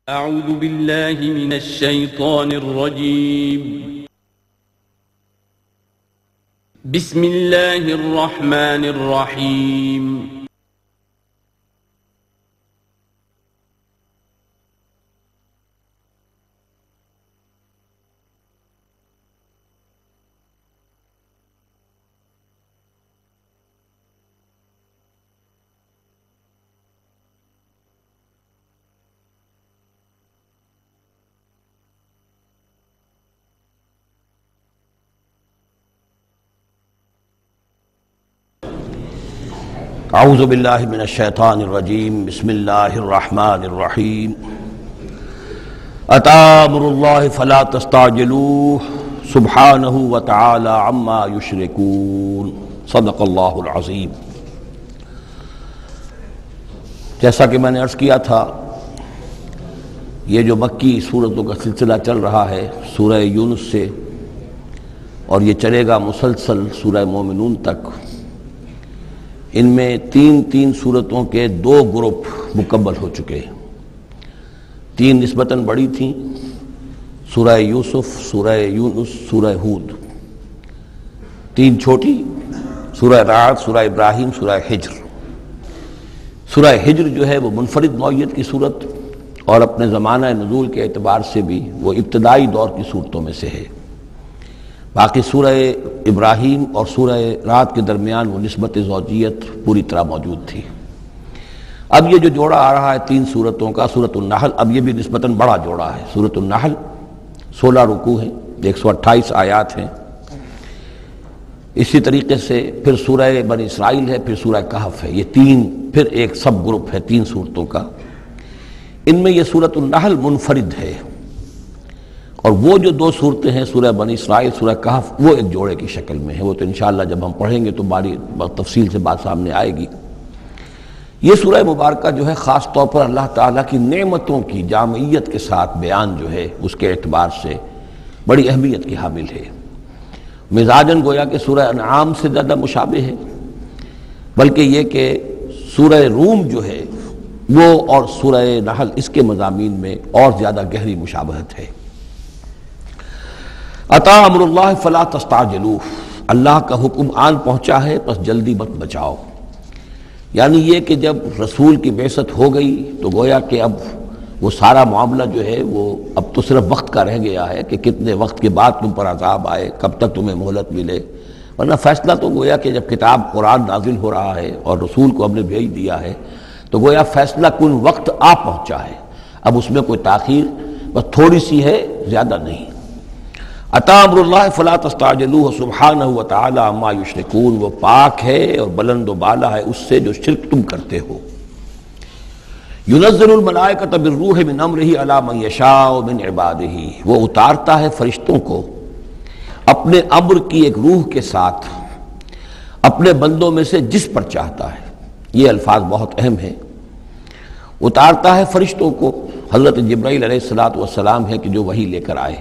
اعوذ باللہ من الشیطان الرجیم بسم اللہ الرحمن الرحیم اعوذ باللہ من الشیطان الرجیم بسم اللہ الرحمن الرحیم اتی امر اللہ فلا تستعجلوہ سبحانہ وتعالی عما یشرکون صدق اللہ العظیم۔ جیسا کہ میں نے عرض کیا تھا، یہ جو مکی سورتوں کا سلسلہ چل رہا ہے سورہ یونس سے، اور یہ چلے گا مسلسل سورہ مومنون تک، ان میں تین سورتوں کے 2 گروپ مکمل ہو چکے ہیں۔ 3 نسبتاً بڑی تھیں، سورہ یوسف، سورہ یونس، سورہ ہود۔ 3 چھوٹی، سورہ رعد، سورہ ابراہیم، سورہ ہجر۔ سورہ ہجر جو ہے وہ منفرد نوعیت کی صورت، اور اپنے زمانہ نزول کے اعتبار سے بھی وہ ابتدائی دور کی صورتوں میں سے ہے۔ باقی سورہ ابراہیم اور سورہ رعد کے درمیان وہ نسبت زوجیت پوری طرح موجود تھی۔ اب یہ جو جوڑا آ رہا ہے 3 سورتوں کا، سورۃ النحل، اب یہ بھی نسبتاً بڑا جوڑا ہے۔ سورۃ النحل 16 رکوع ہیں، 128 آیات ہیں۔ اسی طریقے سے پھر سورہ بنی اسرائیل ہے، پھر سورہ کہف ہے۔ یہ 3 پھر ایک سب گروپ ہے 3 سورتوں کا۔ ان میں یہ سورۃ النحل منفرد ہے، اور وہ جو 2 صورتیں ہیں سورہ بنی اسرائیل، سورہ کہف، وہ ایک جوڑے کی شکل میں ہے۔ وہ تو انشاءاللہ جب ہم پڑھیں گے تو باری تفصیل سے بات سامنے آئے گی۔ یہ سورہ مبارکہ جو ہے خاص طور پر اللہ تعالیٰ کی نعمتوں کی جامعیت کے ساتھ بیان جو ہے اس کے اعتبار سے بڑی اہمیت کی حامل ہے۔ مزاجاً گویا کہ سورہ انعام سے زیادہ مشابہ ہے، بلکہ یہ کہ سورہ روم جو ہے وہ اور سورہ نحل اس کے مضامین میں اور زیادہ گہری مشابہت ہے۔ اتی امر اللہ فلا تستعجلوہ، اللہ کا حکم آن پہنچا ہے پس جلدی مت بچاؤ۔ یعنی یہ کہ جب رسول کی بعثت ہو گئی تو گویا کہ اب وہ سارا معاملہ جو ہے وہ اب تو صرف وقت کا رہ گیا ہے کہ کتنے وقت کے بعد تم پر عذاب آئے، کب تک تمہیں مہلت ملے، ورنہ فیصلہ تو گویا کہ جب کتاب قرآن نازل ہو رہا ہے اور رسول کو ہم نے بھیج دیا ہے تو گویا فیصلہ کن وقت آ پہنچا ہے۔ اب اس میں کوئی تاخیر بس تھوڑی سی ہے، زیادہ نہیں۔ اتی امر اللہ فلا تستعجلوہ سبحانہ وتعالی عما یشرکون، وہ پاک ہے اور بلند و بالا ہے اس سے جو شرک تم کرتے ہو۔ ینزل الملائکۃ بالروح من امرہ علی من یشاء من عبادہ، وہ اتارتا ہے فرشتوں کو اپنے امر کی ایک روح کے ساتھ اپنے بندوں میں سے جس پر چاہتا ہے۔ یہ الفاظ بہت اہم ہیں۔ اتارتا ہے فرشتوں کو، حضرت جبرائیل علیہ السلام ہے کہ جو وحی لے کر آئے۔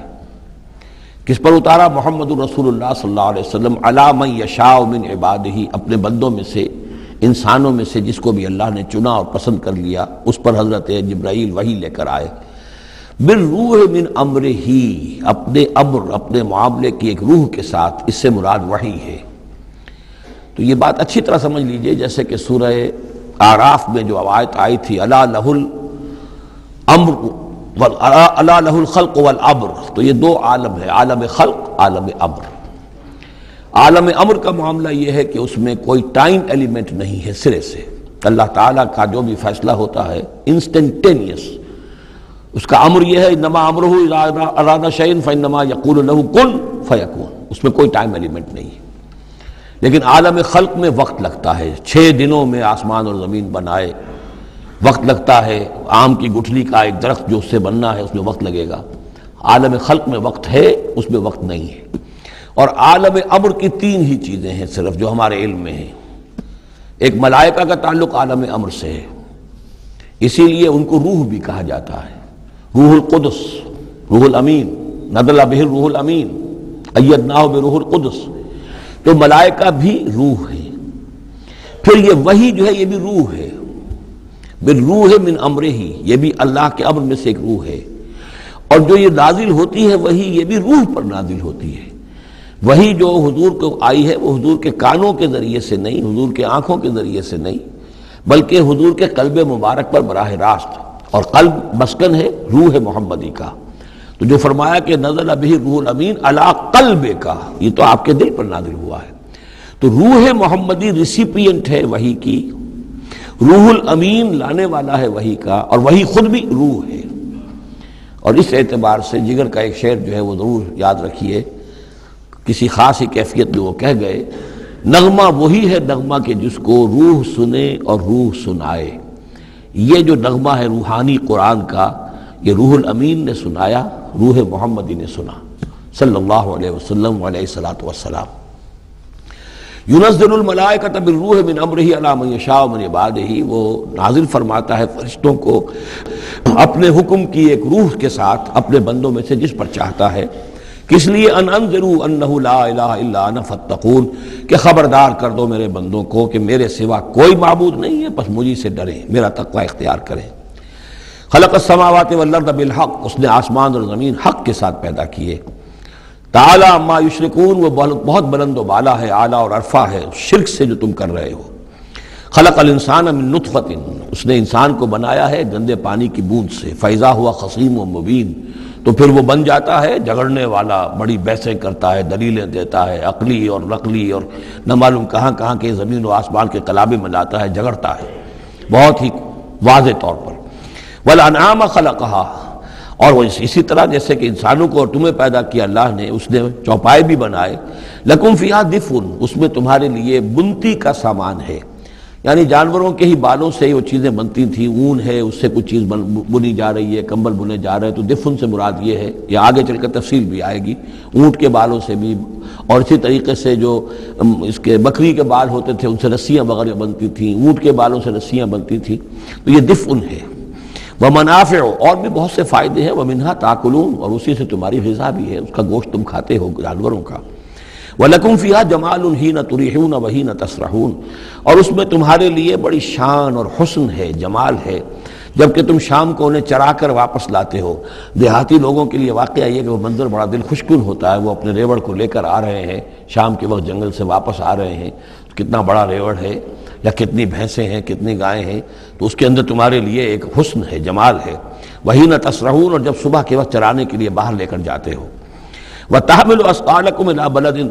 کس پر اتارا؟ محمد الرسول اللہ صلی اللہ علیہ وسلم، علی من یشاء من عبادہ، اپنے بندوں میں سے، انسانوں میں سے جس کو بھی اللہ نے چنا اور پسند کر لیا اس پر حضرت جبرائیل وحی لے کر آئے۔ بالروح من امرہ، اپنے امر، اپنے معاملے کی ایک روح کے ساتھ، اس سے مراد وحی ہے۔ تو یہ بات اچھی طرح سمجھ لیجئے، جیسے کہ سورہ اعراف میں جو آیت آئی تھی، الا لہ الامر الا لہ الخلق والامر، تو یہ 2 عالم ہے، عالم خلق، عالم امر۔ عالم امر کا معاملہ یہ ہے کہ اس میں کوئی ٹائم ایلیمنٹ نہیں ہے سرے سے۔ اللہ تعالیٰ کا جو بھی فیصلہ ہوتا ہے انسٹنٹینیس، اس کا امر یہ ہے، انما امرہ اذا اراد شیئا فانما یقول لہ کن فیکون، اس میں کوئی ٹائم ایلیمنٹ نہیں ہے۔ لیکن عالم خلق میں وقت لگتا ہے، 6 دنوں میں آسمان اور زمین بنائے، وقت لگتا ہے۔ آم کی گٹھلی کا ایک درخت جو اس سے بننا ہے اس میں وقت لگے گا۔ عالم خلق میں وقت ہے، اس میں وقت نہیں ہے۔ اور عالم امر کی 3 ہی چیزیں ہیں صرف جو ہمارے علم میں ہیں۔ ایک ملائکہ کا تعلق عالم امر سے ہے، اسی لیے ان کو روح بھی کہا جاتا ہے، روح القدس، روح الامین، نزل بہ الروح الامین، ایدناہ بروح القدس۔ تو ملائکہ بھی روح ہے۔ پھر یہ وحی جو ہے یہ بھی روح ہے۔ بالروح من امرہ، یہ بھی اللہ کے امر میں سے ایک روح ہے، اور جو یہ نازل ہوتی ہے وہی یہ بھی روح پر نازل ہوتی ہے۔ وہی جو حضور کو آئی ہے وہ حضور کے کانوں کے ذریعے سے نہیں، حضور کے آنکھوں کے ذریعے سے نہیں، بلکہ حضور کے قلب مبارک پر براہ راست، اور قلب مسکن ہے روح محمدی کا۔ تو جو فرمایا کہ نزل بہ روح الامین علی قلبک، یہ تو آپ کے دل پر نازل ہوا ہے۔ تو روح محمدی ریسیپینٹ ہے وحی کی، روح الامین لانے والا ہے وحی کا، اور وہی خود بھی روح ہے۔ اور اس اعتبار سے جگر کا ایک شعر جو ہے وہ ضرور یاد رکھیے، کسی خاص ہی کیفیت میں وہ کہہ گئے، نغمہ وہی ہے نغمہ کہ جس کو روح سنے اور روح سنائے۔ یہ جو نغمہ ہے روحانی قرآن کا، یہ روح الامین نے سنایا، روح محمدی نے سنا صلی اللہ علیہ وسلم علیہ الصلاۃ والسلام۔ ينزل الملائکۃ بالروح من امرہ علی من یشاء من عبادہ، وہ نازل فرماتا ہے فرشتوں کو اپنے حکم کی ایک روح کے ساتھ اپنے بندوں میں سے جس پر چاہتا ہے۔ کس لیے؟ ان انذروا انہ لا الہ الا انا فاتقون، کہ خبردار کر دو میرے بندوں کو کہ میرے سوا کوئی معبود نہیں ہے، بس مجھے سے ڈریں، میرا تقوی اختیار کریں۔ خلق السماوات والارض بالحق، اس نے آسمان اور زمین حق کے ساتھ پیدا کیے۔ تعالی عما یشرکون، وہ بہت بلند و بالا ہے، اعلیٰ اور عرفہ ہے شرک سے جو تم کر رہے ہو۔ خلق الانسان من نطفۃ، اس نے انسان کو بنایا ہے گندے پانی کی بوند سے، فاذا ہوا خصیم و مبین، تو پھر وہ بن جاتا ہے جھگڑنے والا، بڑی بحثیں کرتا ہے، دلیلیں دیتا ہے، عقلی اور نقلی اور نہ معلوم کہاں کہاں کے زمین و آسمان کے کلابے میں لاتا ہے، جھگڑتا ہے بہت ہی واضح طور پر۔ والانعام خلقہا، اور وہ اسی طرح جیسے کہ انسانوں کو اور تمہیں پیدا کیا اللہ نے، اس نے چوپائے بھی بنائے، لکم فیہا دفء، اس میں تمہارے لیے بنتی کا سامان ہے، یعنی جانوروں کے ہی بالوں سے وہ چیزیں بنتی تھیں، اون ہے اس سے کچھ چیز بنی جا رہی ہے، کمبل بنے جا رہے ہیں، تو دفن سے مراد یہ ہے، یہ آگے چل کر تفصیل بھی آئے گی، اونٹ کے بالوں سے بھی، اور اسی طریقے سے جو اس کے بکری کے بال ہوتے تھے ان سے رسیاں وغیرہ بنتی تھیں، اونٹ کے بالوں سے رسیاں بنتی تھیں، تو یہ دفن ہے۔ ومنافع، اور بھی بہت سے فائدے ہیں، ومنہا تاکلون، اور اسی سے تمہاری غذا بھی ہے، اس کا گوشت تم کھاتے ہو جانوروں کا۔ وَلَكُمْ فِيهَا جَمَالٌ حِينَ تُرِيحُونَ وَحِينَ تَسْرَحُونَ، اور اس میں تمہارے لیے بڑی شان اور حسن ہے، جمال ہے، جبکہ تم شام کو انہیں چرا کر واپس لاتے ہو۔ دیہاتی لوگوں کے لیے واقعہ یہ کہ وہ منظر بڑا دل خوشکن ہوتا ہے، وہ اپنے ریوڑ کو لے کر آ رہے ہیں، شام کے وقت جنگل سے واپس آ رہے ہیں، کتنا بڑا ریوڑ ہے یا کتنی بھینسیں ہیں، کتنی گائیں ہیں، تو اس کے اندر تمہارے لیے ایک حسن ہے، جمال ہے۔ وَحِينَ تَسْرَحُونَ، اور جب صبح کے وقت چرانے کے لیے باہر لے کر جاتے ہو۔ وَتَحْمِلُ أَثْقَالَكُمْ إِلَىٰ بَلَدٍ،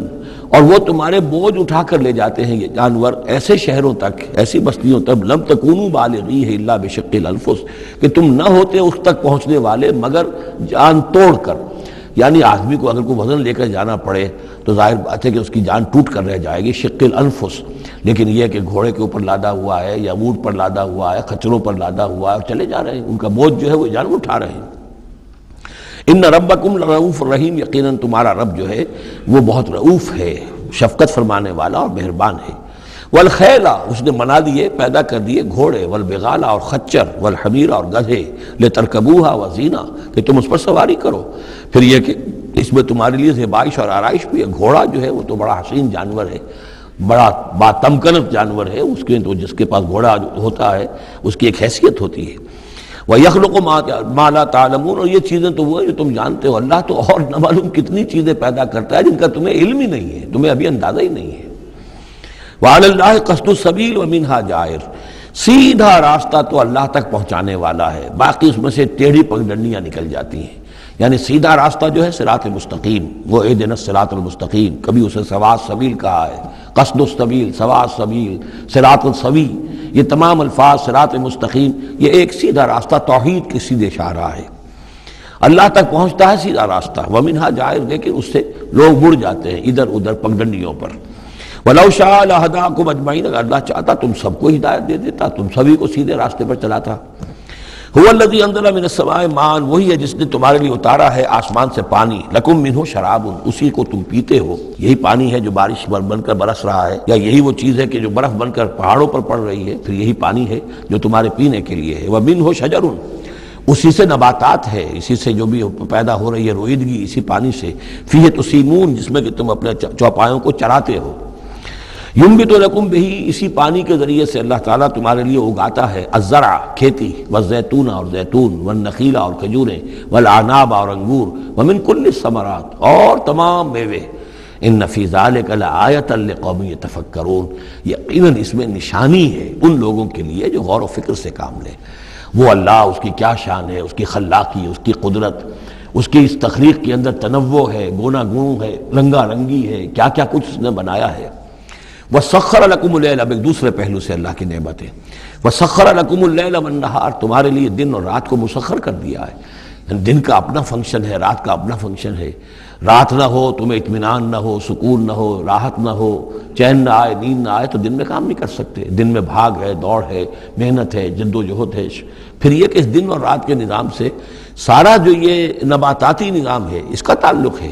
اور وہ تمہارے بوجھ اٹھا کر لے جاتے ہیں یہ جانور ایسے شہروں تک، ایسی بستیوں تک، لَمْ تَكُونُوا بَالِغِيهِ إِلَّا بِشِقِّ الْأَنفُسِ، کہ تم نہ ہوتے اس تک پہنچنے والے مگر جان توڑ کر، یعنی آدمی کو اگر کوئی وزن لے کر جانا پڑے تو ظاہر بات ہے کہ اس کی جان ٹوٹ کر رہ جائے گی، شق الانفس، لیکن یہ کہ گھوڑے کے اوپر لادا ہوا ہے یا اونٹ پر لادا ہوا ہے، خچروں پر لادا ہوا ہے، چلے جا رہے ہیں، ان کا بوجھ جو ہے وہ جانور اٹھا رہے ہیں۔ ان ربکم لرؤوف الرحیم، یقیناً تمہارا رب جو ہے وہ بہت رؤوف ہے، شفقت فرمانے والا اور مہربان ہے۔ والخیل، اس نے بنا دیے، پیدا کر دیے گھوڑے، والبغال، اور خچر، والحمیر، اور گدھے، لترکبوہا وزینہ، کہ تم اس پر سواری کرو۔ پھر یہ کہ اس میں تمہارے لیے زیبائش اور آرائش بھی ہے۔ گھوڑا جو ہے وہ تو بڑا حسین جانور ہے، بڑا باتمکنت جانور ہے، اس کے تو جس کے پاس گھوڑا ہوتا ہے اس کی ایک حیثیت ہوتی ہے۔ وَيَخْلُقُ مَا لَا تَعْلَمُونَ، اور یہ چیزیں تو وہ ہے جو تم جانتے ہو، اللہ تو اور نہ معلوم کتنی چیزیں پیدا کرتا ہے جن کا تمہیں علم ہی نہیں ہے، تمہیں ابھی اندازہ ہی نہیں ہے۔ وَعَلَى اللَّهِ قَصْدُ السَّبِيلِ وَمِنْهَا جَائِرٌ، سیدھا راستہ تو اللہ تک پہنچانے والا ہے، باقی اس میں سے ٹیڑھی پگڈنڈیاں نکل جاتی ہیں، یعنی سیدھا راستہ جو ہے صراط مستقیم، وہ اہدنا الصراط المستقیم، کبھی اسے سواء السبیل کہا ہے، قصد السبیل، سواء السبیل، صراط السوی، یہ تمام الفاظ صراط مستقیم، یہ ایک سیدھا راستہ توحید کی سیدھے شاہراہ ہے، اللہ تک پہنچتا ہے سیدھا راستہ۔ ومنہا جائر، لیکن اس سے لوگ مڑ جاتے ہیں ادھر ادھر پگڈنڈیوں پر۔ وَلَوْ شَاءَ لَهَدَاكُمْ أَجْمَعِينَ، اگر اللہ چاہتا تم سب کو ہدایت دے دیتا، تم سبھی کو سیدھے راستے پر چلاتا۔ هُوَ الَّذِي أَنزَلَ مِنَ السَّمَاءِ مَاءً، وہی ہے جس نے تمہارے لیے اتارا ہے آسمان سے پانی، لَكُم مِّنْهُ شَرَابٌ، اسی کو تم پیتے ہو، یہی پانی ہے جو بارش بن کر برس رہا ہے، یا یہی وہ چیز ہے کہ جو برف بن کر پہاڑوں پر پڑ رہی ہے، پھر یہی پانی ہے جو تمہارے پینے کے لیے ہے۔ وَمِنْهُ شَجَرٌ، اسی سے نباتات ہے، اسی سے جو بھی پیدا ہو رہی ہے روئیدگی اسی پانی سے۔ فِيهِ تُسِيمُونَ، جس میں کہ تم اپنے چوپایوں کو چراتے ہو۔ ینبت لکم بہ، اسی پانی کے ذریعے سے اللہ تعالیٰ تمہارے لیے اگاتا ہے الزرع کھیتی، والزیتون اور زیتون، والنخیل اور کھجوریں، والاعناب اور انگور، ومن کل الثمرات اور تمام میوے، ان فی ذلک لآیۃ لقوم یتفکرون، یقیناً اس میں نشانی ہے ان لوگوں کے لیے جو غور و فکر سے کام لیں۔ وہ اللہ، اس کی کیا شان ہے، اس کی خلاقی، اس کی قدرت، اس کی اس تخلیق کے اندر تنوع ہے، گونا گون ہے، رنگا رنگی ہے، کیا کیا کچھ اس نے بنایا ہے۔ وَسَخَّرَ لَكُمُ اللَّيْلَ، اب ایک دوسرے پہلو سے اللہ کی نعمت ہے۔ وَسَخَّرَ لَكُمُ اللَّيْلَ وَالنَّهَارَ، تمہارے لیے دن اور رات کو مسخر کر دیا ہے۔ دن کا اپنا فنکشن ہے، رات کا اپنا فنکشن ہے۔ رات نہ ہو تمہیں اطمینان نہ ہو، سکون نہ ہو، راحت نہ ہو، چین نہ آئے، نیند نہ آئے، تو دن میں کام نہیں کر سکتے۔ دن میں بھاگ ہے، دوڑ ہے، محنت ہے، جد و جہد ہے۔ پھر یہ کہ اس دن اور رات کے نظام سے سارا جو یہ نباتاتی نظام ہے اس کا تعلق ہے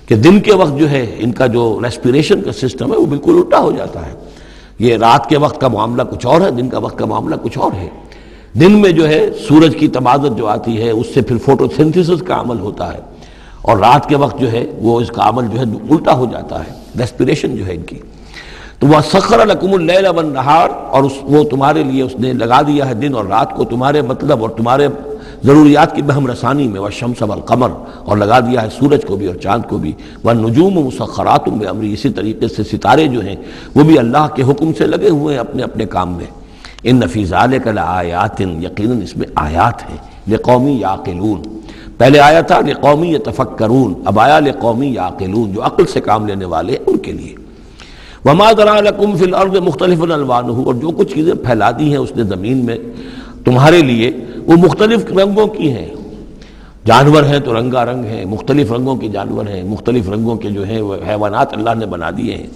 کہ دن کے وقت جو ہے ان کا جو ریسپیریشن کا سسٹم ہے وہ بالکل الٹا ہو جاتا ہے۔ یہ رات کے وقت کا معاملہ کچھ اور ہے، دن کا وقت کا معاملہ کچھ اور ہے۔ دن میں جو ہے سورج کی تمازت جو آتی ہے اس سے پھر فوٹو سنتھسس کا عمل ہوتا ہے، اور رات کے وقت جو ہے وہ اس کا عمل جو ہے الٹا ہو جاتا ہے، ریسپیریشن جو ہے ان کی۔ تو وہ سخر لکم اللیل والنہار، اور وہ تمہارے لیے اس نے لگا دیا ہے دن اور رات کو تمہارے مطلب اور تمہارے ضروریات کی بہم رسانی میں، والشمس والقمر، اور لگا دیا ہے سورج کو بھی اور چاند کو بھی، والنجوم مسخرات بامرہ، اسی طریقے سے ستارے جو ہیں وہ بھی اللہ کے حکم سے لگے ہوئے ہیں اپنے اپنے کام میں۔ ان فی ذلک لآیات، یقیناً اس میں آیات ہیں، لقوم یعقلون۔ پہلے آیا تھا لقوم یتفکرون، اب آیا لقوم یعقلون، جو عقل سے کام لینے والے ہیں ان کے لیے۔ وما ذرأ لکم فی الارض مختلف الوانہ، اور جو کچھ چیزیں پھیلا دی ہیں اس نے زمین میں تمہارے لیے وہ مختلف رنگوں کی ہیں۔ جانور ہیں تو رنگا رنگ ہیں، مختلف رنگوں کے جانور ہیں، مختلف رنگوں کے جو ہیں وہ حیوانات اللہ نے بنا دیے ہیں۔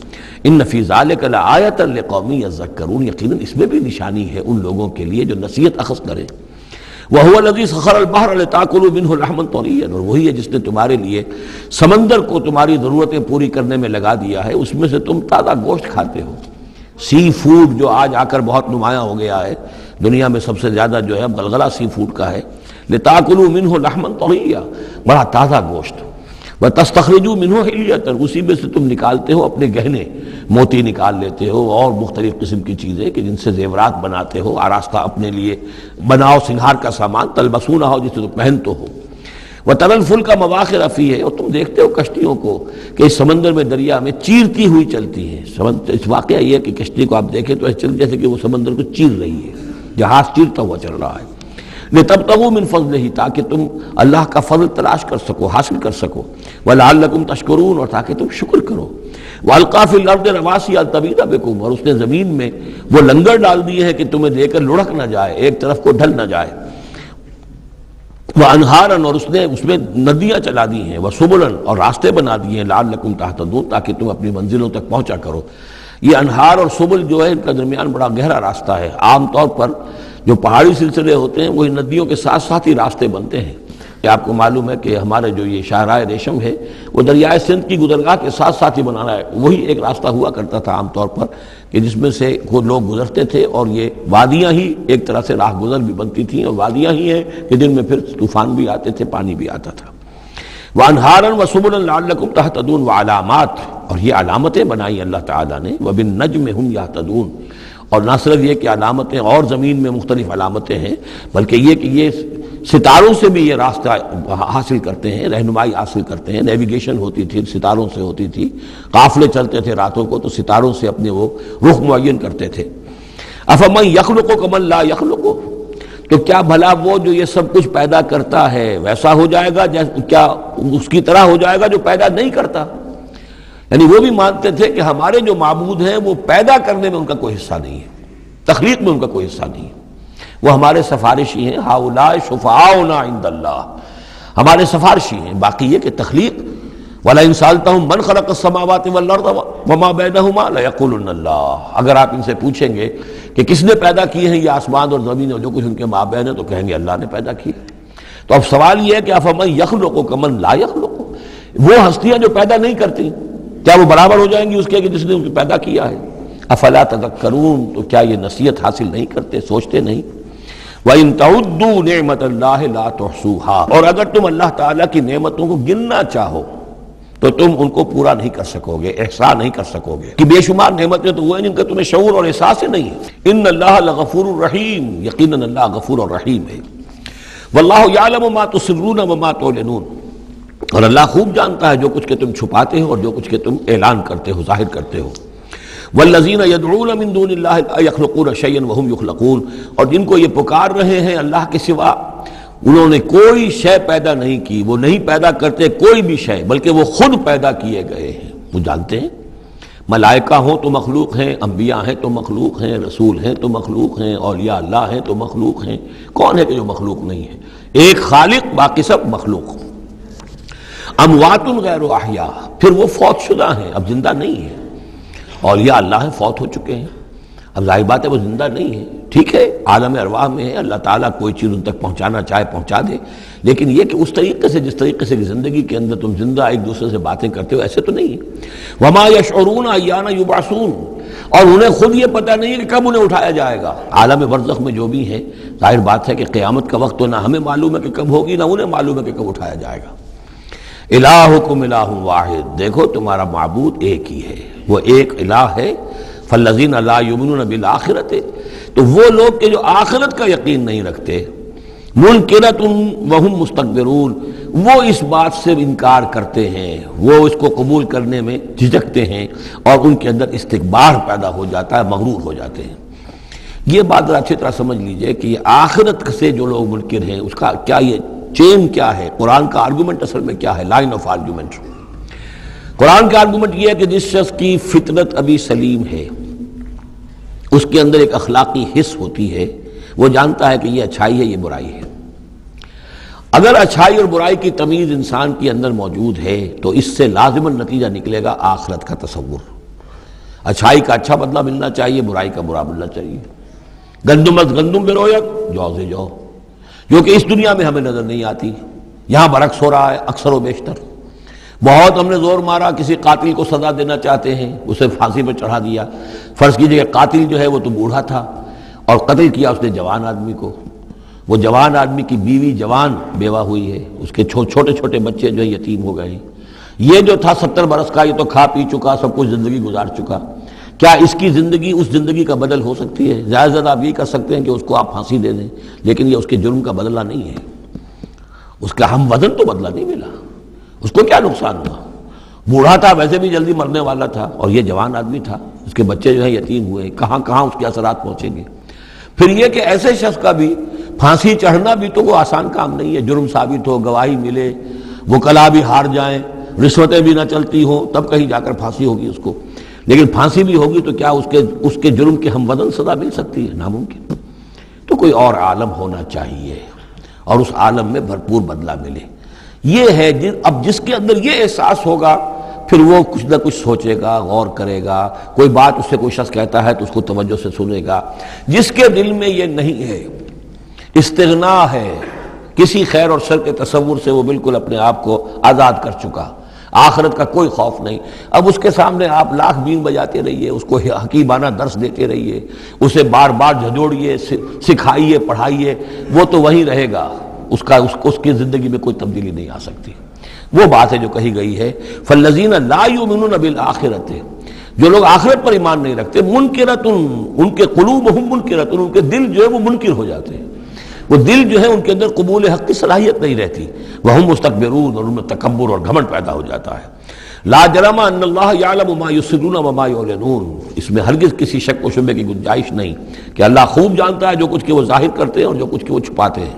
ان فی ذلک لآیۃ لقوم یذکرون، یقیناً اس میں بھی نشانی ہے ان لوگوں کے لیے جو نصیحت اخذ کریں۔ وَهُوَ الَّذِي سَخَّرَ الْبَحْرَ لِتَأْكُلُوا مِنْهُ لَحْمًا طَرِيًّا، اور وہی ہے جس نے تمہارے لیے سمندر کو تمہاری ضرورتیں پوری کرنے میں لگا دیا ہے، اس میں سے تم تازہ گوشت کھاتے ہو۔ سی فوڈ جو آج آ کر بہت نمایاں ہو گیا ہے دنیا میں، سب سے زیادہ جو ہے غلغلہ سی فوڈ کا ہے۔ لِتَأْكُلُوا مِنْهُ لَحْمًا طَرِيًّا، بڑا تازہ گوشت۔ وَتَسْتَخْرِجُوا مِنْهُ حِلْيَةً، اسی میں سے تم نکالتے ہو اپنے گہنے، موتی نکال لیتے ہو اور مختلف قسم کی چیزیں کہ جن سے زیورات بناتے ہو، آراستہ اپنے لیے بناؤ سنگھار کا سامان، تلبسونہ ہو جسے تم پہن تو ہو۔ وَتَرَى الْفُلْكَ مَوَاخِرَ فِيهِ، اور تم دیکھتے ہو کشتیوں کو کہ اس سمندر میں، دریا میں چیرتی ہوئی چلتی ہیں۔ اس واقعہ یہ ہے کہ کشتی کو آپ دیکھیں تو ایسے چل جیسے کہ وہ سمندر کو چیر رہی ہے، جہاز چیرتا ہوا چل رہا ہے۔ لِتَبْتَغُوا مِنْ فَضْلِهِ، تاکہ تم اللہ کا فضل تلاش کر سکو، حاصل کر سکو۔ وَلَعَلَّكُمْ تَشْكُرُونَ، اور تاکہ تم شکر کرو۔ وَأَلْقَىٰ فِي الْأَرْضِ رَوَاسِيَ أَن تَمِيدَ بِكُمْ، اور اس نے زمین میں وہ لنگر ڈال دیے ہیں کہ تمہیں دے کر لڑک نہ جائے، ایک طرف کو ڈھل نہ جائے۔ وَأَنْهَارًا، اور اس میں ندیاں چلا دی ہیں۔ وَسُبُلًا، اور راستے بنا دیے ہیں۔ لَعَلَّكُمْ تَهْتَدُونَ، تاکہ تم اپنی منزلوں تک پہنچا کرو۔ یہ انہار اور سبل جو ہے ان کا درمیان بڑا گہرا راستہ ہے۔ عام طور پر جو پہاڑی سلسلے ہوتے ہیں وہی ندیوں کے ساتھ ساتھ ہی راستے بنتے ہیں۔ کہ آپ کو معلوم ہے کہ ہمارے جو یہ شاہراہ ریشم ہے وہ دریائے سندھ کی گزرگاہ کے ساتھ ساتھ ہی بنانا ہے، وہی ایک راستہ ہوا کرتا تھا عام طور پر کہ جس میں سے وہ لوگ گزرتے تھے، اور یہ وادیاں ہی ایک طرح سے راہ گزر بھی بنتی تھیں، اور وادیاں ہی ہیں کہ جن میں پھر طوفان بھی آتے تھے، پانی بھی آتا تھا۔ وَأَنْهَارًا وَسُبُلًا لَعَلَّكُمْ تَهْتَدُونَ، وَعَلَامَاتٍ، اور یہ علامتیں بنائی اللہ تعالیٰ نے۔ وَبِالنَّجْمِ هُمْ يَهْتَدُونَ، اور نہ صرف یہ کہ علامتیں اور زمین میں مختلف علامتیں ہیں، بلکہ یہ کہ یہ ستاروں سے بھی یہ راستہ حاصل کرتے ہیں، رہنمائی حاصل کرتے ہیں۔ نیویگیشن ہوتی تھی ستاروں سے ہوتی تھی، قافلے چلتے تھے راتوں کو تو ستاروں سے اپنے وہ رخ معین کرتے تھے۔ أَفَمَن يَخْلُقُ كَمَن لَّا يَخْلُقُ، تو کیا بھلا وہ جو یہ سب کچھ پیدا کرتا ہے ویسا ہو جائے گا، کیا اس کی طرح ہو جائے گا جو پیدا نہیں کرتا؟ یعنی وہ بھی مانتے تھے کہ ہمارے جو معبود ہیں وہ پیدا کرنے میں ان کا کوئی حصہ نہیں ہے، تخلیق میں ان کا کوئی حصہ نہیں ہے، وہ ہمارے سفارشی ہیں۔ ہؤلاء شفعاؤنا عند اللہ، ہمارے سفارشی ہیں۔ باقی یہ کہ تخلیق، وَلَئِن سَأَلْتَهُم مَّن خَلَقَ السَّمَاوَاتِ وَالْأَرْضَ وَمَا بَيْنَهُمَا لَيَقُولُنَّ اللَّهُ، اگر آپ ان سے پوچھیں گے کہ کس نے پیدا کیے ہیں یہ آسمان اور زمین اور جو کچھ ان کے مابین ہے، تو کہیں گے اللہ نے پیدا کیے۔ تو اب سوال یہ ہے کہ أَفَمَن يَخْلُقُ كَمَن لَّا يَخْلُقُ، وہ ہستیاں جو پیدا نہیں کرتی کیا وہ برابر ہو جائیں گی اس کے کہ جس نے ان کو پیدا کیا ہے؟ افلا تذکرون، تو کیا یہ نصیحت حاصل نہیں کرتے، سوچتے نہیں؟ وَإِن تَعُدُّوا نِعْمَتَ اللَّهِ لَا تُحْصُوهَا، اور اگر تم اللہ تعالیٰ کی نعمتوں کو گننا چاہو تو تم ان کو پورا نہیں کر سکو گے، احسان نہیں کر سکو گے کہ بے شمار نعمتیں تو وہ ہیں جن کا تمہیں شعور اور احساس ہی نہیں ہے۔ ان اللہ لغفور الرحیم، یقیناً اللہ غفور الرحیم ہے۔ واللہ یعلم ما تسرون وما تعلنون، اور اللہ خوب جانتا ہے جو کچھ کہ تم چھپاتے ہو اور جو کچھ کہ تم اعلان کرتے ہو، ظاہر کرتے ہو۔ والذین یدعون من دون اللہ لا یخلقون شیئا وهم یخلقون، اور جن کو یہ پکار رہے ہیں اللہ کے سوا، انہوں نے کوئی شے پیدا نہیں کی، وہ نہیں پیدا کرتے کوئی بھی شے، بلکہ وہ خود پیدا کیے گئے ہیں۔ وہ جانتے ہیں ملائکہ ہوں تو مخلوق ہیں، انبیاء ہیں تو مخلوق ہیں، رسول ہیں تو مخلوق ہیں، اولیاء اللہ ہیں تو مخلوق ہیں۔ کون ہے کہ جو مخلوق نہیں ہے؟ ایک خالق، باقی سب مخلوق۔ اموات غیر احیاء، پھر وہ فوت شدہ ہیں، اب زندہ نہیں ہیں۔ اولیاء اللہ ہیں، فوت ہو چکے ہیں، اب ظاہر بات ہے وہ زندہ نہیں ہے۔ ٹھیک ہے عالم ارواح میں ہے، اللہ تعالیٰ کوئی چیز ان تک پہنچانا چاہے پہنچا دے، لیکن یہ کہ اس طریقے سے جس طریقے سے زندگی کے اندر تم زندہ ایک دوسرے سے باتیں کرتے ہو، ایسے تو نہیں ہے۔ وما یشعرون ایان یبعثون، اور انہیں خود یہ پتہ نہیں ہے کہ کب انہیں اٹھایا جائے گا۔ عالم برزخ میں جو بھی ہے، ظاہر بات ہے کہ قیامت کا وقت تو نہ ہمیں معلوم ہے کہ کب ہوگی، نہ انہیں معلوم ہے کہ کب اٹھایا جائے گا۔ الہکم الہ واحد، دیکھو تمہارا معبود ایک ہی ہے، وہ ایک الہ ہے۔ فالذین لا یؤمنون بالآخرۃ، تو وہ لوگ کہ جو آخرت کا یقین نہیں رکھتے، منکرۃ وہم مستکبرون، وہ اس بات سے انکار کرتے ہیں، وہ اس کو قبول کرنے میں جھجکتے ہیں اور ان کے اندر استکبار پیدا ہو جاتا ہے، مغرور ہو جاتے ہیں۔ یہ بات اچھی طرح سمجھ لیجئے کہ یہ آخرت سے جو لوگ منکر ہیں اس کا کیا یہ چین کیا ہے، قرآن کا آرگومنٹ اصل میں کیا ہے، لائن آف آرگومنٹ۔ قرآن کا آرگومنٹ یہ ہے کہ جس شخص کی فطرت ابھی سلیم ہے، اس کے اندر ایک اخلاقی حس ہوتی ہے، وہ جانتا ہے کہ یہ اچھائی ہے، یہ برائی ہے۔ اگر اچھائی اور برائی کی تمیز انسان کے اندر موجود ہے تو اس سے لازماً نتیجہ نکلے گا آخرت کا تصور۔ اچھائی کا اچھا بدلہ ملنا چاہیے، برائی کا برا ملنا چاہیے۔ گندم از گندم برویت، جو سے جو، جو کہ اس دنیا میں ہمیں نظر نہیں آتی، یہاں برعکس ہو رہا ہے اکثر و بیشتر۔ بہت ہم نے زور مارا، کسی قاتل کو سزا دینا چاہتے ہیں، اسے پھانسی پہ چڑھا دیا۔ فرض کیجئے کہ قاتل جو ہے وہ تو بوڑھا تھا اور قتل کیا اس نے جوان آدمی کو، وہ جوان آدمی کی بیوی جوان بیوہ ہوئی ہے، اس کے چھوٹے چھوٹے بچے جو ہے یتیم ہو گئے ہیں۔ یہ جو تھا 70 برس کا، یہ تو کھا پی چکا، سب کچھ زندگی گزار چکا، کیا اس کی زندگی اس زندگی کا بدل ہو سکتی ہے؟ زیادہ زیادہ آپ یہ کر سکتے ہیں کہ اس کو آپ پھانسی دے دیں، لیکن یہ اس کے جرم کا بدلہ نہیں ہے، اس کا ہم وزن تو بدلہ نہیں ملا۔ اس کو کیا نقصان ہوا؟ بوڑھا تھا، ویسے بھی جلدی مرنے والا تھا، اور یہ جوان آدمی تھا، اس کے بچے جو ہیں یتیم ہوئے، کہاں کہاں اس کے اثرات پہنچیں گے۔ پھر یہ کہ ایسے شخص کا بھی پھانسی چڑھنا بھی تو وہ آسان کام نہیں ہے، جرم ثابت ہو، گواہی ملے، وکلا بھی ہار جائیں، رشوتیں بھی نہ چلتی ہوں، تب کہیں جا کر پھانسی ہوگی اس کو۔ لیکن پھانسی بھی ہوگی تو کیا اس کے جرم کے ہم وزن سزا مل سکتی ہے؟ ناممکن۔ تو کوئی اور عالم ہونا چاہیے اور اس عالم میں بھرپور بدلہ ملے۔ یہ ہے اب جس کے اندر یہ احساس ہوگا، پھر وہ کچھ نہ کچھ سوچے گا، غور کرے گا، کوئی بات اس سے کوئی شخص کہتا ہے تو اس کو توجہ سے سنے گا۔ جس کے دل میں یہ نہیں ہے، استغنا ہے، کسی خیر اور شر کے تصور سے وہ بالکل اپنے آپ کو آزاد کر چکا، آخرت کا کوئی خوف نہیں۔ اب اس کے سامنے آپ لاکھ بین بجاتے رہیے، اس کو حکیمانہ درس دیتے رہیے، اسے بار بار جھنجھوڑیے، سکھائیے، پڑھائیے، وہ تو وہیں رہے گا، اس کی زندگی میں کوئی تبدیلی نہیں آ سکتی۔ وہ بات ہے جو کہی گئی ہے فالذین لا یؤمنون بالآخرۃ، جو لوگ آخرت پر ایمان نہیں رکھتے، منکرۃ، ان کے قلوبہم منکرۃ، ان کے دل جو ہے وہ منکر ہو جاتے ہیں، وہ دل جو ہے ان کے اندر قبول حق کی صلاحیت نہیں رہتی، وہم مستکبرون، اور ان میں تکبر اور گھمنڈ پیدا ہو جاتا ہے۔ لا جرم ان اللہ یعلم ما یسرون وما یعلنون، اس میں ہرگز کسی شک و شبہ کی گنجائش نہیں کہ اللہ خوب جانتا ہے جو کچھ کہ وہ ظاہر کرتے ہیں اور جو کچھ کہ وہ چھپاتے ہیں۔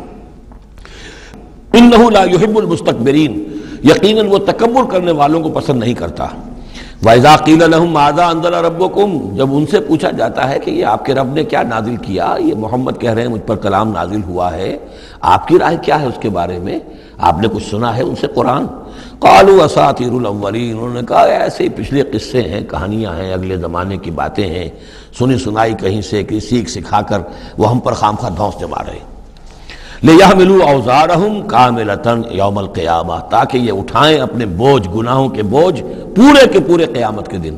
انہ لا یحب المستکبرین، یقیناً وہ تکبر کرنے والوں کو پسند نہیں کرتا۔ وَإِذَا قِيلَ لَهُمْ مَاذَا أَنزَلَ رَبُّكُمْ، جب ان سے پوچھا جاتا ہے کہ یہ آپ کے رب نے کیا نازل کیا، یہ محمد کہہ رہے ہیں مجھ پر کلام نازل ہوا ہے، آپ کی رائے کیا ہے اس کے بارے میں، آپ نے کچھ سنا ہے ان سے قرآن؟ قَالُوا أَسَاطِيرُ الْأَوَّلِينَ، انہوں نے کہا ایسے ہی پچھلے قصے ہیں، کہانیاں ہیں، اگلے زمانے کی باتیں ہیں، سنی سنائی کہیں سے کہ سیکھ سکھا کر وہ ہم پر خام خواہ دھونس جما رہے ہیں۔ لِيَحْمِلُوا أَوْزَارَهُمْ كَامِلَةً يَوْمَ الْقِيَامَةِ، تاکہ یہ اٹھائیں اپنے بوجھ، گناہوں کے بوجھ پورے کے پورے قیامت کے دن۔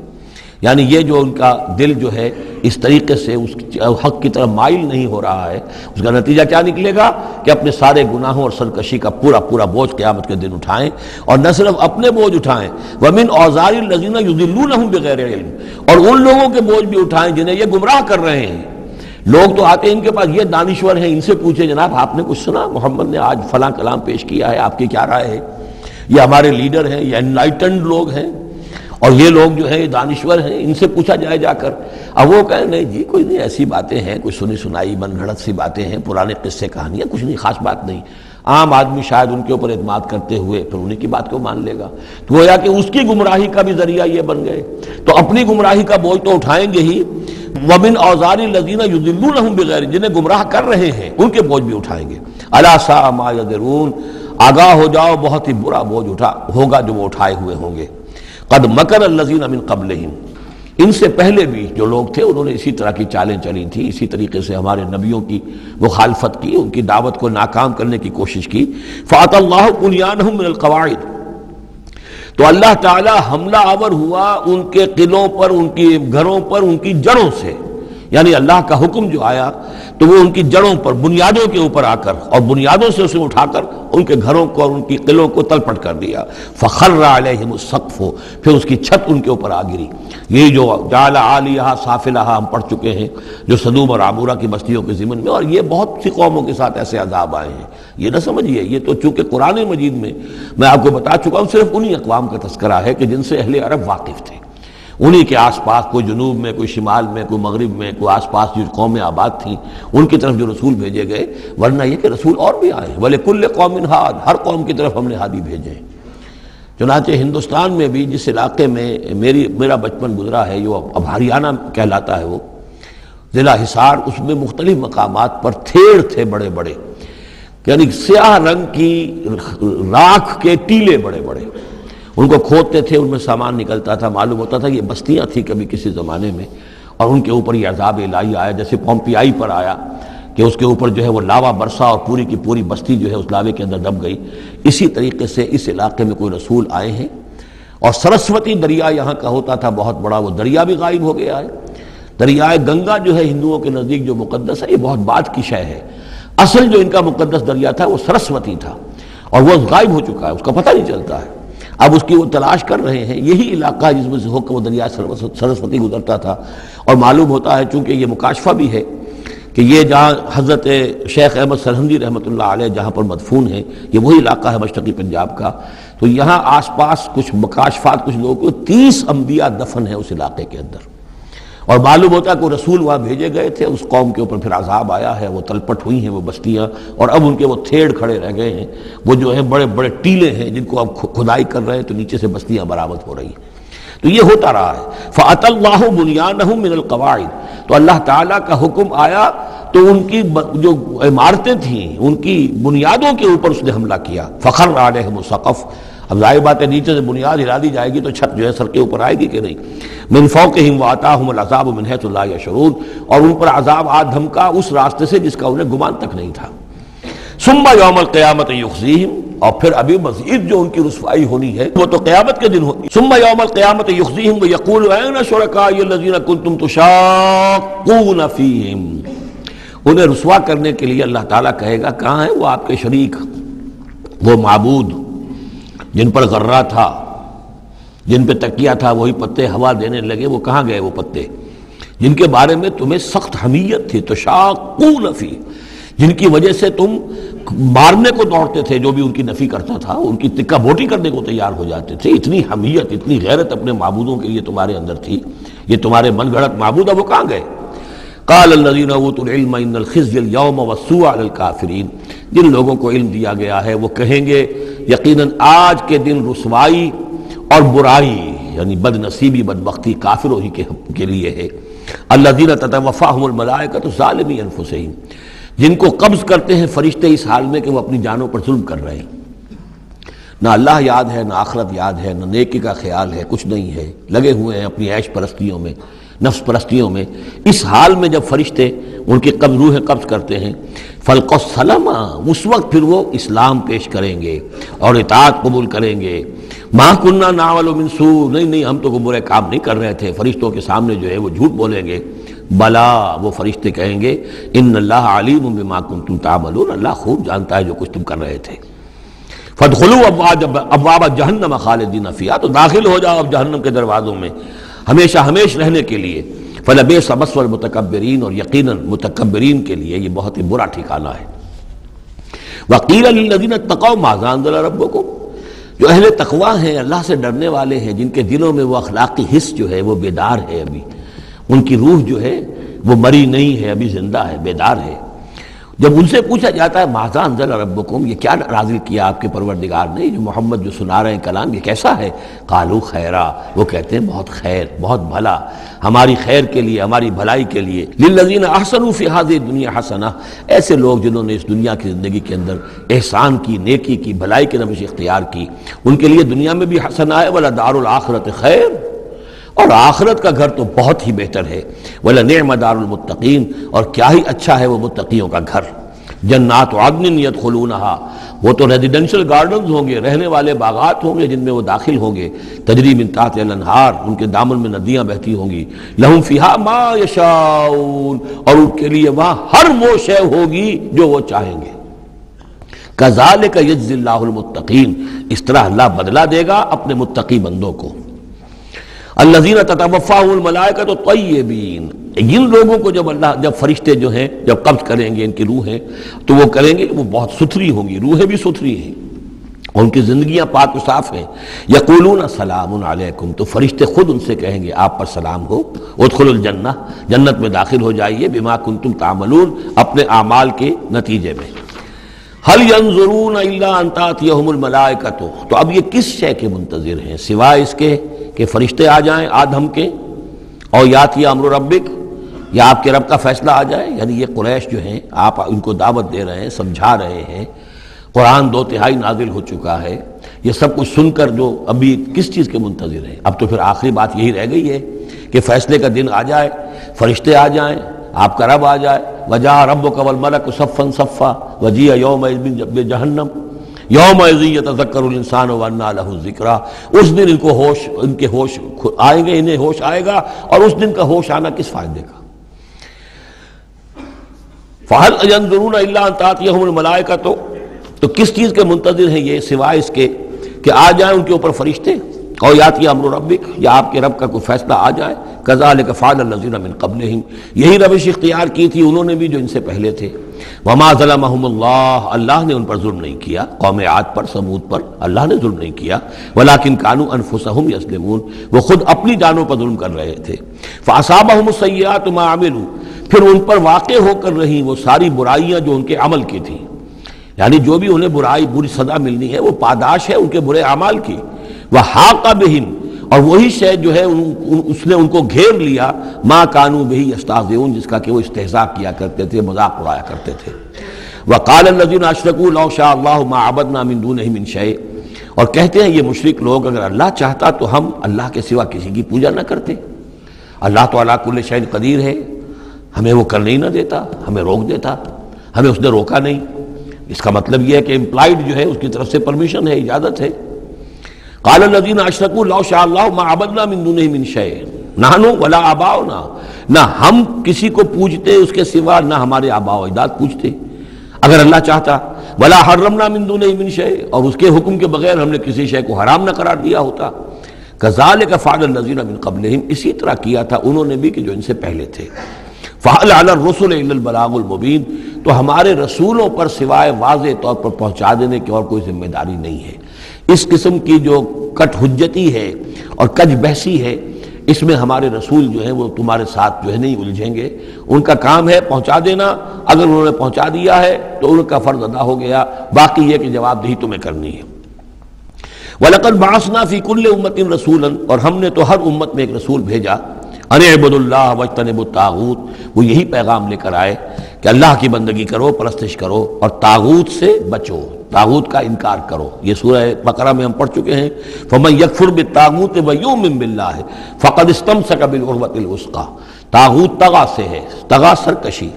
یعنی یہ جو ان کا دل جو ہے اس طریقے سے اس حق کی طرف مائل نہیں ہو رہا ہے، اس کا نتیجہ کیا نکلے گا کہ اپنے سارے گناہوں اور سرکشی کا پورا پورا بوجھ قیامت کے دن اٹھائیں، اور نہ صرف اپنے بوجھ اٹھائیں، وَمِنْ أَوْزَارِ الَّذِينَ يُضِلُّونَهُمْ بِغَيْرِ عِلْمٍ، اور ان لوگوں کے بوجھ بھی اٹھائیں جنہیں یہ گمراہ کر رہے ہیں۔ لوگ تو آتے ہیں ان کے پاس، یہ دانشور ہیں، ان سے پوچھے جناب آپ نے کچھ سنا، محمد نے آج فلاں کلام پیش کیا ہے، آپ کی کیا رائے ہے؟ یہ ہمارے لیڈر ہیں، یہ انلائٹنڈ لوگ ہیں، اور یہ لوگ جو ہیں یہ دانشور ہیں، ان سے پوچھا جائے جا کر۔ اب وہ کہیں نہیں جی کوئی نہیں، ایسی باتیں ہیں، کوئی سنی سنائی من گھڑت سی باتیں ہیں، پرانے قصے کہانیاں، کچھ نہیں، خاص بات نہیں۔ عام آدمی شاید ان کے اوپر اعتماد کرتے ہوئے پھر انہیں کی بات کو مان لے گا، تو گویا کہ اس کی گمراہی کا بھی ذریعہ یہ بن گئے، تو اپنی گمراہی کا بوجھ تو اٹھائیں گے ہی، وَمِنْ أَوْزَارِ الَّذِينَ يُضِلُّونَهُمْ بِغَيْرِ، جنہیں گمراہ کر رہے ہیں ان کے بوجھ بھی اٹھائیں گے۔ أَلَا سَاءَ مَا يَذِرُونَ، آگاہ ہو جاؤ بہت ہی برا بوجھ ہوگا جو وہ اٹھائے ہوئے ہوں گے۔ قَدْ مَكَرَ الَّذِينَ مِنْ قَبْلِهِمْ، ان سے پہلے بھی جو لوگ تھے انہوں نے اسی طرح کی چالیں چلی تھیں، اسی طریقے سے ہمارے نبیوں کی مخالفت کی، ان کی دعوت کو ناکام کرنے کی کوشش کی۔ فَأَتَى اللَّهُ بُنْيَانَهُم مِّنَ الْقَوَاعِدِ، تو اللہ تعالی حملہ آور ہوا ان کے قلعوں پر، ان کی گھروں پر، ان کی جڑوں سے، یعنی اللہ کا حکم جو آیا تو وہ ان کی جڑوں پر، بنیادوں کے اوپر آ کر، اور بنیادوں سے اسے اٹھا کر ان کے گھروں کو اور ان کی قلعوں کو تلپٹ کر دیا۔ فَخَرَّ عَلَيْهِمُ السَّقْفُ، پھر اس کی چھت ان کے اوپر آ گری۔ یہ جو جعل عالیہا سافلہا ہم پڑھ چکے ہیں جو سدوم اور عمورہ کی بستیوں کے ضمن میں، اور یہ بہت سی قوموں کے ساتھ ایسے عذاب آئے ہیں، یہ نہ سمجھیے، یہ تو چونکہ قرآن مجید میں آپ کو بتا چکا ہوں صرف انہی اقوام کا تذکرہ ہے کہ جن سے اہل عرب واقف تھے، انہی کے آس پاس، کوئی جنوب میں، کوئی شمال میں، کوئی مغرب میں، کوئی آس پاس جو قومیں آباد تھیں ان کی طرف جو رسول بھیجے گئے، ورنہ یہ کہ رسول اور بھی آئے، وَلِكُلِّ قَوْمٍ ہَادٍ، ہر قوم کی طرف ہم نے ہادی بھیجے ہیں۔ چنانچہ ہندوستان میں بھی جس علاقے میں میرا بچپن گزرا ہے، جو اب ہریانہ کہلاتا ہے، وہ ضلع حصار، اس میں مختلف مقامات پر تھیڑ تھے بڑے بڑے، یعنی سیاہ رنگ کی راکھ کے ٹیلے بڑے بڑے، ان کو کھودتے تھے، ان میں سامان نکلتا تھا، معلوم ہوتا تھا یہ بستیاں تھیں کبھی کسی زمانے میں، اور ان کے اوپر یہ عذاب الہی آیا، جیسے پومپیائی پر آیا کہ اس کے اوپر جو ہے وہ لاوا برسا اور پوری کی پوری بستی جو ہے اس لاوے کے اندر دب گئی۔ اسی طریقے سے اس علاقے میں کوئی رسول آئے ہیں، اور سرسوتی دریا یہاں کا ہوتا تھا بہت بڑا، وہ دریا بھی غائب ہو گیا ہے۔ دریائے گنگا جو ہے ہندوؤں کے نزدیک جو مقدس ہے، یہ بہت بعد کی شے ہے، اصل جو ان کا مقدس دریا تھا وہ سرسوتی تھا، اور وہ غائب ہو چکا ہے، اس کا پتہ نہیں چلتا ہے۔ اب اس کی وہ تلاش کر رہے ہیں، یہی علاقہ جس میں سے ہو کر وہ دریا سرسوتی گزرتا تھا، اور معلوم ہوتا ہے چونکہ یہ مکاشفہ بھی ہے کہ یہ جہاں حضرت شیخ احمد سرہندی رحمۃ اللہ علیہ جہاں پر مدفون ہیں، یہ وہی علاقہ ہے مشرقی پنجاب کا، تو یہاں آس پاس کچھ مکاشفات، کچھ لوگوں کو 30 انبیاء دفن ہیں اس علاقے کے اندر، اور معلوم ہوتا ہے کہ رسول وہاں بھیجے گئے تھے، اس قوم کے اوپر پھر عذاب آیا ہے، وہ تلپٹ ہوئی ہیں وہ بستیاں، اور اب ان کے وہ تھیڑ کھڑے رہ گئے ہیں، وہ جو ہیں بڑے بڑے ٹیلے ہیں جن کو اب کھدائی کر رہے ہیں تو نیچے سے بستیاں برآمد ہو رہی ہیں، تو یہ ہوتا رہا ہے۔ فَأَتَى اللَّهُ بُنْيَانَهُم مِّنَ الْقَوَاعِدِ، تو اللہ تعالیٰ کا حکم آیا تو ان کی جو عمارتیں تھیں ان کی بنیادوں کے اوپر اس نے حملہ کیا۔ فَخَرَّ عَلَيْهِمُ السَّقْفُ، اب ظاہر بات ہے نیچے سے بنیاد ہلا دی جائے گی تو چھت جو ہے سر کے اوپر آئے گی کہ نہیں۔ مِن فَوْقِهِمْ وَأَتَاهُمُ الْعَذَابُ مِنْ حَيْثُ لَا يَشْعُرُونَ، اور ان پر عذاب آ دھمکا اس راستے سے جس کا انہیں گمان تک نہیں تھا۔ ثُمَّ يَوْمَ الْقِيَامَةِ يُخْزِيهِمْ، اور پھر ابھی مزید جو ان کی رسوائی ہونی ہے وہ تو قیامت کے دن ہوگی۔ ثُمَّ يَوْمَ الْقِيَامَةِ يُخْزِيهِمْ وَيَقُولُ أَيْنَ شُرَكَائِيَ الَّذِينَ كُنتُمْ تُشَاقُّونَ فِيهِمْ، انہیں رسوا کرنے کے لیے اللہ تعالیٰ کہے گا کہاں ہیں وہ آپ کے شریک، وہ معبود جن پر غرہ تھا، جن پہ تکیہ تھا، وہی پتے ہوا دینے لگے، وہ کہاں گئے وہ پتے جن کے بارے میں تمہیں سخت حمیت تھی، تشاقون فی، جن کی وجہ سے تم مارنے کو دوڑتے تھے، جو بھی ان کی نفی کرتا تھا ان کی تکہ بوٹی کرنے کو تیار ہو جاتے تھے، اتنی حمیت اتنی غیرت اپنے معبودوں کے لیے تمہارے اندر تھی، یہ تمہارے من گھڑت معبود اب وہ کہاں گئے؟ قال الذین اوتوا العلم ان الخزي اليوم والسوء على الكافرین، جن لوگوں کو علم دیا گیا ہے وہ کہیں گے یقیناً آج کے دن رسوائی اور برائی یعنی بد نصیبی بدبختی کافروں ہی کے لیے ہے۔ الذین تتوفاہم الملائکۃ ظالمی انفسہم، جن کو قبض کرتے ہیں فرشتے اس حال میں کہ وہ اپنی جانوں پر ظلم کر رہے ہیں، نہ اللہ یاد ہے، نہ آخرت یاد ہے، نہ نیکی کا خیال ہے، کچھ نہیں ہے، لگے ہوئے ہیں اپنی عیش پرستیوں میں، نفس پرستیوں میں، اس حال میں جب فرشتے ان کی روح قبض کرتے ہیں، فلق السلامہ، اس وقت پھر وہ اسلام پیش کریں گے اور اطاعت قبول کریں گے۔ ما کننا نعمل من سوء، نہیں ہم تو کوئی برے کام نہیں کر رہے تھے، فرشتوں کے سامنے جو ہے وہ جھوٹ بولیں گے۔ بلا، وہ فرشتے کہیں گے ان اللہ علیم بما کنتم تعملون، اللہ خوب جانتا ہے جو کچھ تم کر رہے تھے۔ فادخلوا ابواب جہنم خالدین فیہا، تو داخل ہو جاؤ اب جہنم کے دروازوں میں ہمیشہ ہمیش رہنے کے لیے۔ فلبئس مثوى المتکبرین، اور یقیناً متکبرین کے لیے یہ بہت ہی برا ٹھکانہ ہے۔ وقیل للذین اتقوا ماذا انزل ربکم، جو اہل تقوی ہیں، اللہ سے ڈرنے والے ہیں، جن کے دلوں میں وہ اخلاقی حس جو ہے وہ بیدار ہے، ابھی ان کی روح جو ہے وہ مری نہیں ہے، ابھی زندہ ہے، بیدار ہے۔ جب ان سے پوچھا جاتا ہے ماذا انزل ربکم، یہ کیا نازل کیا آپ کے پروردگار نے، جو محمد جو سنا رہے ہیں کلام، یہ کیسا ہے؟ قالوا خیرا، وہ کہتے ہیں بہت خیر، بہت بھلا، ہماری خیر کے لیے، ہماری بھلائی کے لیے۔ للذین احسنوا فی ہذہ الدنیا حسنہ، ایسے لوگ جنہوں نے اس دنیا کی زندگی کے اندر احسان کی، نیکی کی، بھلائی کی روش اختیار کی، ان کے لیے دنیا میں بھی حسنہ ہے، ولدار الآخرۃ خیر، اور آخرت کا گھر تو بہت ہی بہتر ہے۔ وَلَنِعْمَ دَارُ الْمُتَّقِينَ، اور کیا ہی اچھا ہے وہ متقیوں کا گھر۔ جنات عدن يدخلونها، وہ تو ریزیڈنشل گارڈنز ہوں گے، رہنے والے باغات ہوں گے جن میں وہ داخل ہوں گے۔ تجری من تحتها الانہار، ان کے دامن میں ندیاں بہتی ہوں گی۔ لہم فیہا ما یشاؤون، اور ان کے لیے وہاں ہر وہ شے ہوگی جو وہ چاہیں گے۔ کذالک یجزی اللہ المتقین، اس طرح اللہ بدلہ دے گا اپنے متقی بندوں کو۔ الذین تتوفاہم الملائکۃ طیبین، جن لوگوں کو جب فرشتے جو ہیں جب قبض کریں گے ان کی روحیں، تو وہ کریں گے کہ وہ بہت ستھری ہوں گی، روحیں بھی ستھری ہیں، ان کی زندگیاں پاک و صاف ہیں۔ یقولون سلام علیکم، تو فرشتے خود ان سے کہیں گے آپ پر سلام ہو۔ ادخلوا الجنہ، جنت میں داخل ہو جائیے، بما کنتم تعملون، اپنے اعمال کے نتیجے میں۔ هل ينظرون الا ان تاتيهم الملائکۃ، تو اب یہ کس شے کے منتظر ہیں سوائے اس کے کہ فرشتے آ جائیں آدم کے، اور یاتی امر ربک، یا آپ کے رب کا فیصلہ آ جائے۔ یعنی یہ قریش جو ہیں، آپ ان کو دعوت دے رہے ہیں، سمجھا رہے ہیں، قرآن 2 تہائی نازل ہو چکا ہے، یہ سب کچھ سن کر جو ابھی کس چیز کے منتظر ہیں؟ اب تو پھر آخری بات یہی رہ گئی ہے کہ فیصلے کا دن آ جائے، فرشتے آ جائیں، آپ کا رب آ جائے۔ وجاء ربک والملک صفا صفا وجیء یومئذ بجہنم یومئذ یتذکر الانسان وانى له الذکریٰ، اس دن ان کے ہوش آئیں گے، انہیں ہوش آئے گا، اور اس دن کا ہوش آنا کس فائدے کا؟ فَهَلْ يَنظُرُونَ إِلَّا أَن تَأْتِيَهُمُ الْمَلَائِكَةُ، تو کس چیز کے منتظر ہیں یہ سوائے اس کے کہ آ جائیں ان کے اوپر فرشتے، اور یاتی امر ربک، یا آپ کے رب کا کوئی فیصلہ آ جائے۔ کذالک فعل الذین من قبلہم، یہی روش اختیار کی تھی انہوں نے بھی جو ان سے پہلے تھے۔ وما ظلمہم اللہ، اللہ نے ان پر ظلم نہیں کیا، قوم عاد پر، سمود پر اللہ نے ظلم نہیں کیا۔ ولکن کانوا انفسہم یظلمون، وہ خود اپنی جانوں پر ظلم کر رہے تھے۔ فاصابہم السیئات ما عملوا، پھر ان پر واقع ہو کر رہی وہ ساری برائیاں جو ان کے عمل کی تھیں، یعنی جو بھی انہیں بری سزا ملنی ہے وہ پاداش ہے ان کے برے اعمال کی۔ وحاق بہم، اور وہی شے جو ہے اس نے ان کو گھیر لیا، ما کانوا بہ یستہزئون، جس کا کہ وہ استہزاء کیا کرتے تھے، مذاق اڑایا کرتے تھے۔ وقال الذین اشرکوا لو شاء اللہ ما عبدنا من دونہ من شیء، اور کہتے ہیں یہ مشرک لوگ اگر اللہ چاہتا تو ہم اللہ کے سوا کسی کی پوجا نہ کرتے۔ اللہ تو علی کل شیء قدیر ہے، ہمیں وہ کرنے ہی نہ دیتا، ہمیں روک دیتا، ہمیں اس نے روکا نہیں۔ اس کا مطلب یہ ہے کہ امپلائڈ جو ہے اس کی طرف سے پرمیشن ہے، اجازت ہے۔ قال الذین اشرکوا لو شاء اللہ ما عبدنا من دونہ من شیء نحن ولا آباؤنا، نہ ہم کسی کو پوجتے اس کے سوا، نہ ہمارے آباء و اجداد پوجتے اگر اللہ چاہتا۔ ولا حرمنا من دونہ من شیء، اور اس کے حکم کے بغیر ہم نے کسی شے کو حرام نہ قرار دیا ہوتا۔ کذالک فعل الذین من قبلہم، اسی طرح کیا تھا انہوں نے بھی کہ جو ان سے پہلے تھے۔ فَهَلْ عَلَى الرُّسُلِ إِلَّا الْبَلَاغُ الْمُبِينُ، تو ہمارے رسولوں پر سوائے واضح طور پر پہنچا دینے کی اور کوئی ذمہ داری نہیں ہے۔ اس قسم کی جو کٹ حجتی ہے اور کج بحثی ہے، اس میں ہمارے رسول جو ہیں وہ تمہارے ساتھ جو ہے نہیں الجھیں گے، ان کا کام ہے پہنچا دینا، اگر انہوں نے پہنچا دیا ہے تو ان کا فرض ادا ہو گیا، باقی یہ کہ جواب دہی تمہیں کرنی ہے۔ وَلَقَدْ بَعَثْنَا فِي كُلِّ أُمَّةٍ رَسُولًا، اور ہم نے تو ہر امت میں ایک رسول بھیجا، ان اعبدوا اللہ واجتنبوا الطاغوت، وہ یہی پیغام لے کر آئے کہ اللہ کی بندگی کرو، پرستش کرو، اور طاغوت سے بچو۔ طاغوت کا انکار کرو. یہ سورہ بقرہ میں ہم پڑھ چکے ہیں. فمن یکفر بالطاغوت ویؤمن باللہ فقد استمسک بالعروۃ الوثقی. طاغوت طغا سے ہے، طغا سرکشی.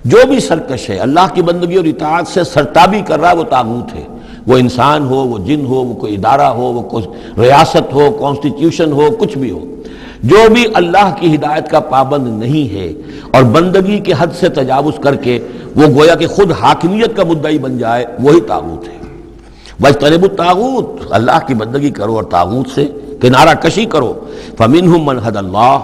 جو بھی سرکش ہے اللہ کی بندگی اور اطاعت سے سرتابی کر رہا ہے وہ طاغوت ہے. وہ انسان ہو، وہ جن ہو، وہ کوئی ادارہ ہو، وہ کوئی ریاست ہو، کانسٹیٹیوشن ہو، کچھ بھی ہو. جو بھی اللہ کی ہدایت کا پابند نہیں ہے اور بندگی کے حد سے تجاوز کر کے وہ گویا کہ خود حاکمیت کا مدعی بن جائے، وہی طاغوت ہے. واجتنبوا الطاغوت، اللہ کی بندگی کرو اور طاغوت سے کنارہ کشی کرو. فمنہم من ھدی اللہ،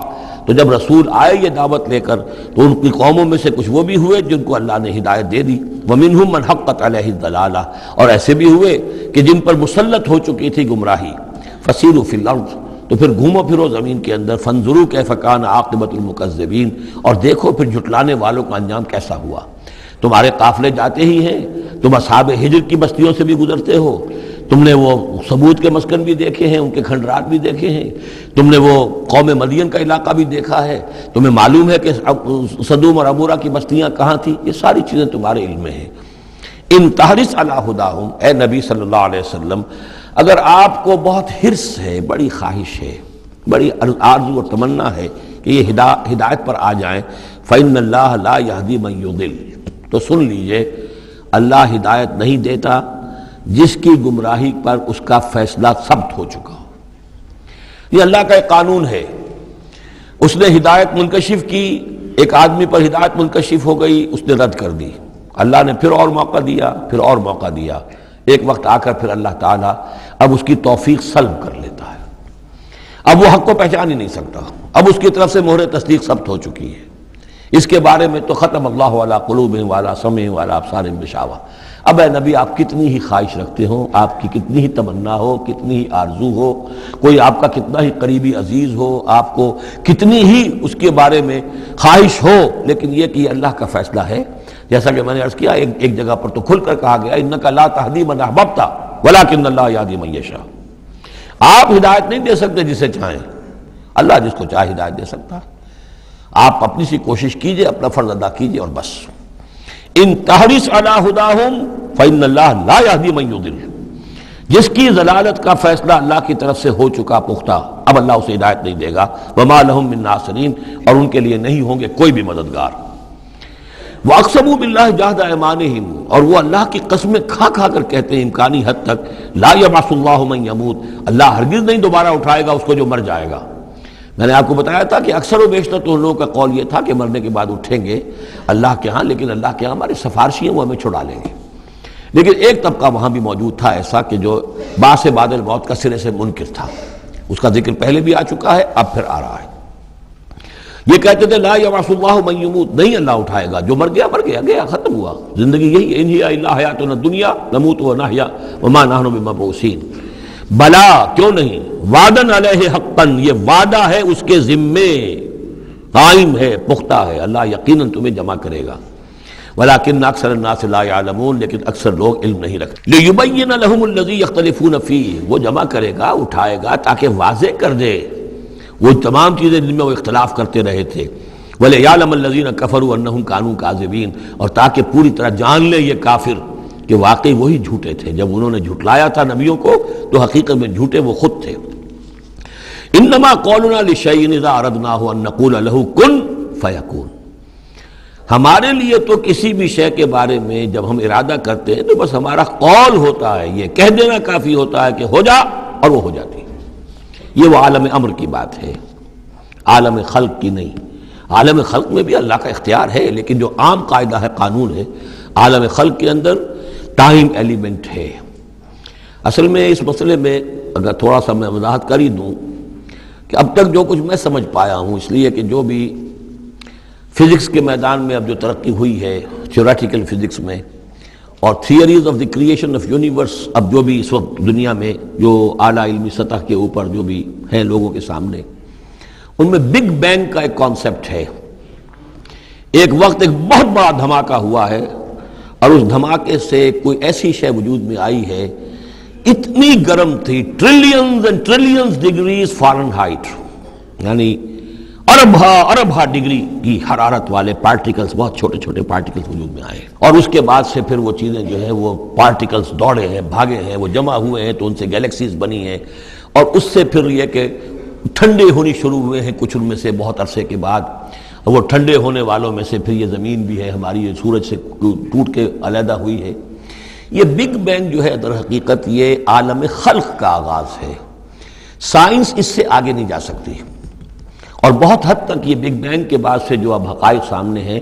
تو جب رسول آئے یہ دعوت لے کر تو ان کی قوموں میں سے کچھ وہ بھی ہوئے جن کو اللہ نے ہدایت دے دی. ومنہم من حقت علیہ الضلالہ، اور ایسے بھی ہوئے کہ جن پر مسلط ہو چکی تھی گمراہی. فسیروا فی الارض، تو پھر گھومو پھرو زمین کے اندر. فانظروا کیف کان عاقبۃ المکذبین، اور دیکھو پھر جھٹلانے والوں کا انجام کیسا ہوا. تمہارے قافلے جاتے ہی ہیں، تم اصحاب ہجر کی بستیوں سے بھی گزرتے ہو، تم نے وہ ثمود کے مسکن بھی دیکھے ہیں، ان کے کھنڈرات بھی دیکھے ہیں، تم نے وہ قوم مدین کا علاقہ بھی دیکھا ہے، تمہیں معلوم ہے کہ سدوم اور عمورہ کی بستیاں کہاں تھیں. یہ ساری چیزیں تمہارے علم میں ہیں. ان تحرص علی ہداہم، اے نبی صلی اللہ علیہ وسلم، اگر آپ کو بہت حرص ہے، بڑی خواہش ہے، بڑی آرزو اور تمنا ہے کہ یہ ہدایت پر آ جائیں، فإن اللہ لا یہدی من یضل، تو سن لیجئے اللہ ہدایت نہیں دیتا جس کی گمراہی پر اس کا فیصلہ ثبت ہو چکا ہو. یہ اللہ کا ایک قانون ہے. اس نے ہدایت منکشف کی، ایک آدمی پر ہدایت منکشف ہو گئی، اس نے رد کر دی. اللہ نے پھر اور موقع دیا، پھر اور موقع دیا. ایک وقت آ کر پھر اللہ تعالیٰ اب اس کی توفیق سلب کر لیتا ہے. اب وہ حق کو پہچان ہی نہیں سکتا، اب اس کی طرف سے مہر تصدیق ثبت ہو چکی ہے. اس کے بارے میں تو ختم اللہ علی قلوبہم وعلی سمعہم وعلی ابصارہم غشاوہ. اب اے نبی آپ کتنی ہی خواہش رکھتے ہو، آپ کی کتنی ہی تمنا ہو، کتنی ہی آرزو ہو، کوئی آپ کا کتنا ہی قریبی عزیز ہو، آپ کو کتنی ہی اس کے بارے میں خواہش ہو، لیکن یہ کہ یہ اللہ کا فیصلہ ہے. جیسا کہ میں نے عرض کیا، ایک جگہ پر تو کھل کر کہا گیا انک لا تہدی من احببت ولکن اللہ یہدی من یشاء. آپ ہدایت نہیں دے سکتے جسے چاہیں، اللہ جس کو چاہے ہدایت دے سکتا. آپ اپنی سی کوشش کیجئے، اپنا فرض ادا کیجئے اور بس. ان تحرص علی ہداہم فإن اللہ لا یہدی من یضل، جس کی ضلالت کا فیصلہ اللہ کی طرف سے ہو چکا پختہ، اب اللہ اسے ہدایت نہیں دے گا. وما لہم من ناصرین، اور ان کے لیے نہیں ہوں گے کوئی بھی مددگار. وَأَقْسَمُوا بِاللَّهِ جَهْدَ أَيْمَانِهِمْ، اور وہ اللہ کی قسمیں کھا کھا کر کہتے ہیں امکانی حد تک، لا يبعث اللہ من يموت، اللہ ہرگز نہیں دوبارہ اٹھائے گا اس کو جو مر جائے گا. میں نے آپ کو بتایا تھا کہ اکثر و بیشتر تو ان لوگوں کا قول یہ تھا کہ مرنے کے بعد اٹھیں گے اللہ کے ہاں، لیکن اللہ کے ہاں ہمارے سفارشی ہیں، وہ ہمیں چھڑا لیں گے. لیکن ایک طبقہ وہاں بھی موجود تھا ایسا کہ جو بعث بعد الموت کا سرے سے منکر تھا. اس کا ذکر پہلے بھی آ چکا ہے، اب پھر آ رہا ہے. یہ کہتے تھے لا یبعث اللہ من یموت، نہیں اللہ اٹھائے گا، جو مر گیا مر گیا، گیا ختم ہوا، زندگی یہی ان ہی الا حیاتنا الدنیا نموت ونحیا وما نحن بمبعوثین. بلا، کیوں نہیں، وعدن علیہ حقا، یہ وعدہ ہے اس کے ذمے، قائم ہے، پختہ ہے، اللہ یقیناً تمہیں جمع کرے گا. ولکن اکثر الناس لا یعلمون، لیکن اکثر لوگ علم نہیں رکھتے. لیبین لهم الذی یختلفون فیہ، وہ جمع کرے گا، اٹھائے گا تاکہ واضح کر دے وہ تمام چیزیں جن میں وہ اختلاف کرتے رہے تھے. وَلِيَعْلَمَ الَّذِينَ كَفَرُوا أَنَّهُمْ كَانُوا كَاذِبِينَ، اور تاکہ پوری طرح جان لے یہ کافر کہ واقعی وہی جھوٹے تھے. جب انہوں نے جھٹلایا تھا نبیوں کو تو حقیقت میں جھوٹے وہ خود تھے. انما قولنا لشیء اذا اردناه ان نقول له کن فیکون، ہمارے لیے تو کسی بھی شے کے بارے میں جب ہم ارادہ کرتے ہیں تو بس ہمارا قول ہوتا ہے، یہ کہہ دینا کافی ہوتا ہے کہ ہو جا، اور وہ ہو جاتی ہے. یہ وہ عالم امر کی بات ہے، عالم خلق کی نہیں. عالم خلق میں بھی اللہ کا اختیار ہے، لیکن جو عام قاعدہ ہے، قانون ہے، عالم خلق کے اندر ٹائم ایلیمنٹ ہے. اصل میں اس مسئلے میں اگر تھوڑا سا میں وضاحت کر ہی دوں کہ اب تک جو کچھ میں سمجھ پایا ہوں، اس لیے کہ جو بھی فزکس کے میدان میں اب جو ترقی ہوئی ہے تھیوریٹیکل فزکس میں، اور theories of the creation of universe, اب جو بھی اس وقت دنیا میں جو اعلیٰ علمی سطح کے اوپر جو بھی ہیں لوگوں کے سامنے، ان میں بگ بینگ کا ایک کانسیپٹ ہے. ایک وقت ایک بہت بڑا دھماکہ ہوا ہے، اور اس دھماکے سے کوئی ایسی شے وجود میں آئی ہے اتنی گرم تھی، trillions and trillions degrees foreign height, یعنی اربھا ڈگری کی حرارت والے پارٹیکلز، بہت چھوٹے چھوٹے پارٹیکلز وجود میں آئے، اور اس کے بعد سے پھر وہ چیزیں جو ہیں وہ پارٹیکلز دوڑے ہیں، بھاگے ہیں، وہ جمع ہوئے ہیں تو ان سے گیلیکسیز بنی ہیں، اور اس سے پھر یہ کہ ٹھنڈے ہونی شروع ہوئے ہیں کچھ ان میں سے بہت عرصے کے بعد، وہ ٹھنڈے ہونے والوں میں سے پھر یہ زمین بھی ہے ہماری، یہ سورج سے ٹوٹ کے علیحدہ ہوئی ہے۔ یہ بگ بینگ جو ہے در حقیقت یہ عالم خلق کا آغاز ہے، سائنس اس سے آگے نہیں جا سکتی، اور بہت حد تک یہ بگ بینگ کے بعد سے جو اب حقائق سامنے ہیں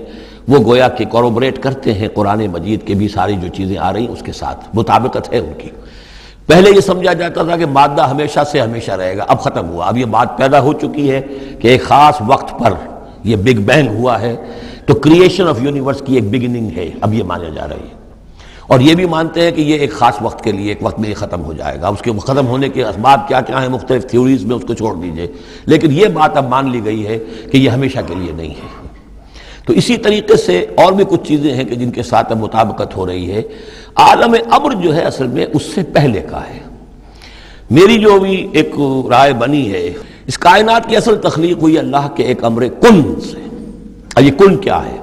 وہ گویا کہ کوروبریٹ کرتے ہیں قرآن مجید کے بھی ساری جو چیزیں آ رہی ہیں اس کے ساتھ مطابقت ہے ان کی۔ پہلے یہ سمجھا جاتا تھا کہ مادہ ہمیشہ سے ہمیشہ رہے گا، اب ختم ہوا، اب یہ بات پیدا ہو چکی ہے کہ ایک خاص وقت پر یہ بگ بینگ ہوا ہے، تو کریشن آف یونیورس کی ایک بگننگ ہے، اب یہ مانا جا رہی ہے، اور یہ بھی مانتے ہیں کہ یہ ایک خاص وقت کے لیے، ایک وقت میں یہ ختم ہو جائے گا، اس کے ختم ہونے کے اسباب کیا کیا ہیں مختلف تھیوریز میں، اس کو چھوڑ دیجئے، لیکن یہ بات اب مان لی گئی ہے کہ یہ ہمیشہ کے لیے نہیں ہے۔ تو اسی طریقے سے اور بھی کچھ چیزیں ہیں کہ جن کے ساتھ اب مطابقت ہو رہی ہے۔ عالم امر جو ہے اصل میں اس سے پہلے کا ہے۔ میری جو بھی ایک رائے بنی ہے، اس کائنات کی اصل تخلیق ہوئی اللہ کے ایک امر کن سے۔ اب یہ کن کیا ہے؟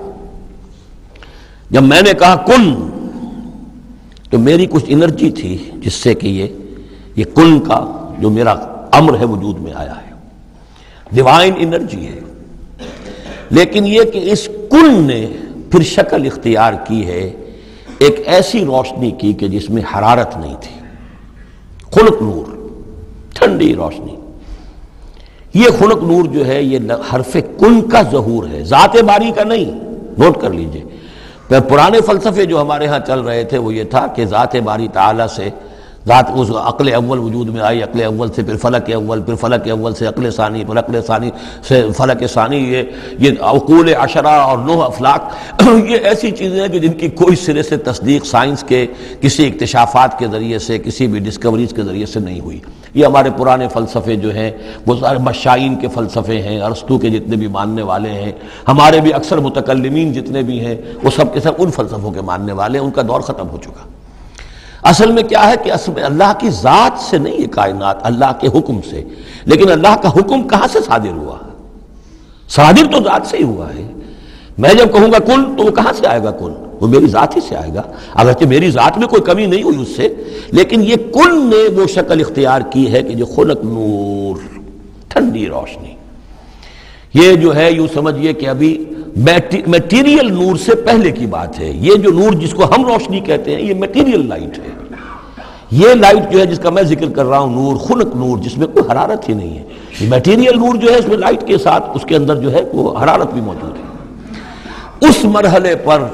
جب میں نے کہا کن تو میری کچھ انرجی تھی جس سے کہ یہ کن کا جو میرا امر ہے وجود میں آیا ہے، ڈیوائن انرجی ہے، لیکن یہ کہ اس کن نے پھر شکل اختیار کی ہے ایک ایسی روشنی کی کہ جس میں حرارت نہیں تھی، خنک نور، ٹھنڈی روشنی۔ یہ خنک نور جو ہے یہ حرف کن کا ظہور ہے، ذات باری کا نہیں، نوٹ کر لیجئے۔ پرانے فلسفے جو ہمارے ہاں چل رہے تھے وہ یہ تھا کہ ذات باری تعالیٰ سے ذات اس عقل اول وجود میں آئی، عقل اول سے پھر فلک اول، پھر فلک اول سے عقل ثانی، پھر عقل ثانی سے فلک ثانی، یہ عقول عشرہ اور 9 افلاک، یہ ایسی چیزیں ہیں کہ جن کی کوئی سرے سے تصدیق سائنس کے کسی اکتشافات کے ذریعے سے، کسی بھی ڈسکوریز کے ذریعے سے نہیں ہوئی۔ یہ ہمارے پرانے فلسفے جو ہیں وہ سارے مشائین کے فلسفے ہیں، ارسطو کے جتنے بھی ماننے والے ہیں، ہمارے بھی اکثر متکلمین جتنے بھی ہیں وہ سب کے سب ان فلسفوں کے ماننے والے ہیں، ان کا دور ختم ہو چکا۔ اصل میں کیا ہے کہ اصل میں اللہ کی ذات سے نہیں، یہ کائنات اللہ کے حکم سے، لیکن اللہ کا حکم کہاں سے صادر ہوا؟ صادر تو ذات سے ہی ہوا ہے۔ میں جب کہوں گا کن تو وہ کہاں سے آئے گا؟ کن وہ میری ذات ہی سے آئے گا، اگرچہ میری ذات میں کوئی کمی نہیں ہوئی اس سے، لیکن یہ کن نے وہ شکل اختیار کی ہے کہ جو خنک نور، ٹھنڈی روشنی، یہ جو ہے یوں سمجھیے کہ ابھی میٹیریل نور سے پہلے کی بات ہے۔ یہ جو نور جس کو ہم روشنی کہتے ہیں یہ میٹیریل لائٹ ہے، یہ لائٹ جو ہے جس کا میں ذکر کر رہا ہوں نور، خنک نور جس میں کوئی حرارت ہی نہیں ہے، یہ میٹیریل نور جو ہے اس میں لائٹ کے ساتھ اس کے اندر جو ہے وہ حرارت بھی موجود ہے۔ اس مرحلے پر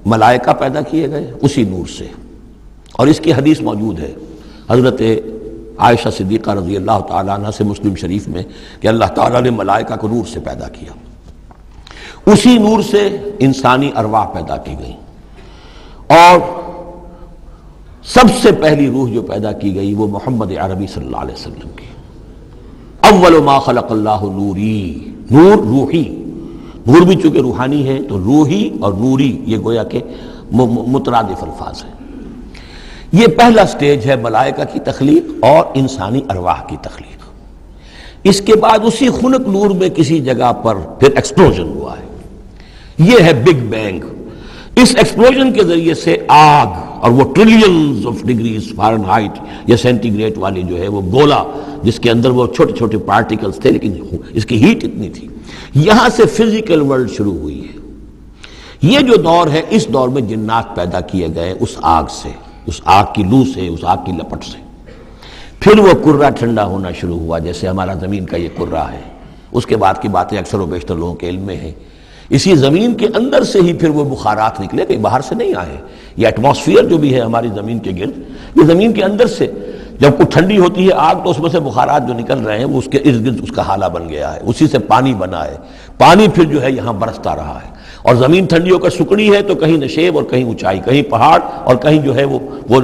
ملائکہ پیدا کیے گئے اسی نور سے، اور اس کی حدیث موجود ہے حضرت عائشہ صدیقہ رضی اللہ تعالیٰ عنہ سے مسلم شریف میں کہ اللہ تعالیٰ نے ملائکہ کو نور سے پیدا کیا، اسی نور سے انسانی ارواح پیدا کی گئی، اور سب سے پہلی روح جو پیدا کی گئی وہ محمد عربی صلی اللہ علیہ وسلم کی۔ اول ما خلق اللہ نوری، نور روحی، نور بھی چونکہ روحانی ہے تو روحی اور نوری یہ گویا کہ مترادف الفاظ ہیں۔ یہ پہلا سٹیج ہے ملائکہ کی تخلیق اور انسانی ارواح کی تخلیق۔ اس کے بعد اسی خنک نور میں کسی جگہ پر پھر ایکسپلوژن ہوا ہے، یہ ہے بگ بینگ۔ اس ایکسپلوژن کے ذریعے سے آگ، اور وہ trillions of degrees foreign height یا سینٹی گریڈ والی جو ہے وہ گولا جس کے اندر وہ چھوٹے چھوٹے پارٹیکلز تھے، لیکن اس کی ہیٹ اتنی تھی، یہاں سے فزیکل ورلڈ شروع ہوئی ہے۔ یہ جو دور ہے اس دور میں جنات پیدا کیے گئے اس آگ سے، اس آگ کی لو سے، اس آگ کی لپٹ سے۔ پھر وہ کرہ ٹھنڈا ہونا شروع ہوا جیسے ہمارا زمین کا یہ کرہ ہے، اس کے بعد کی باتیں اکثر و بیشتر لوگوں کے علم میں ہیں۔ اسی زمین کے اندر سے ہی پھر وہ بخارات نکلے، کہیں باہر سے نہیں آئے۔ یہ ایٹماسفیئر جو بھی ہے ہماری زمین کے گرد، یہ زمین کے اندر سے جب کوئی ٹھنڈی ہوتی ہے آگ تو اس میں سے بخارات جو نکل رہے ہیں وہ اس کے ارد گرد اس کا حالہ بن گیا ہے، اسی سے پانی بنا ہے، پانی پھر جو ہے یہاں برستا رہا ہے، اور زمین ٹھنڈی ہو کر سکڑی ہے تو کہیں نشیب اور کہیں اونچائی، کہیں پہاڑ اور کہیں جو ہے وہ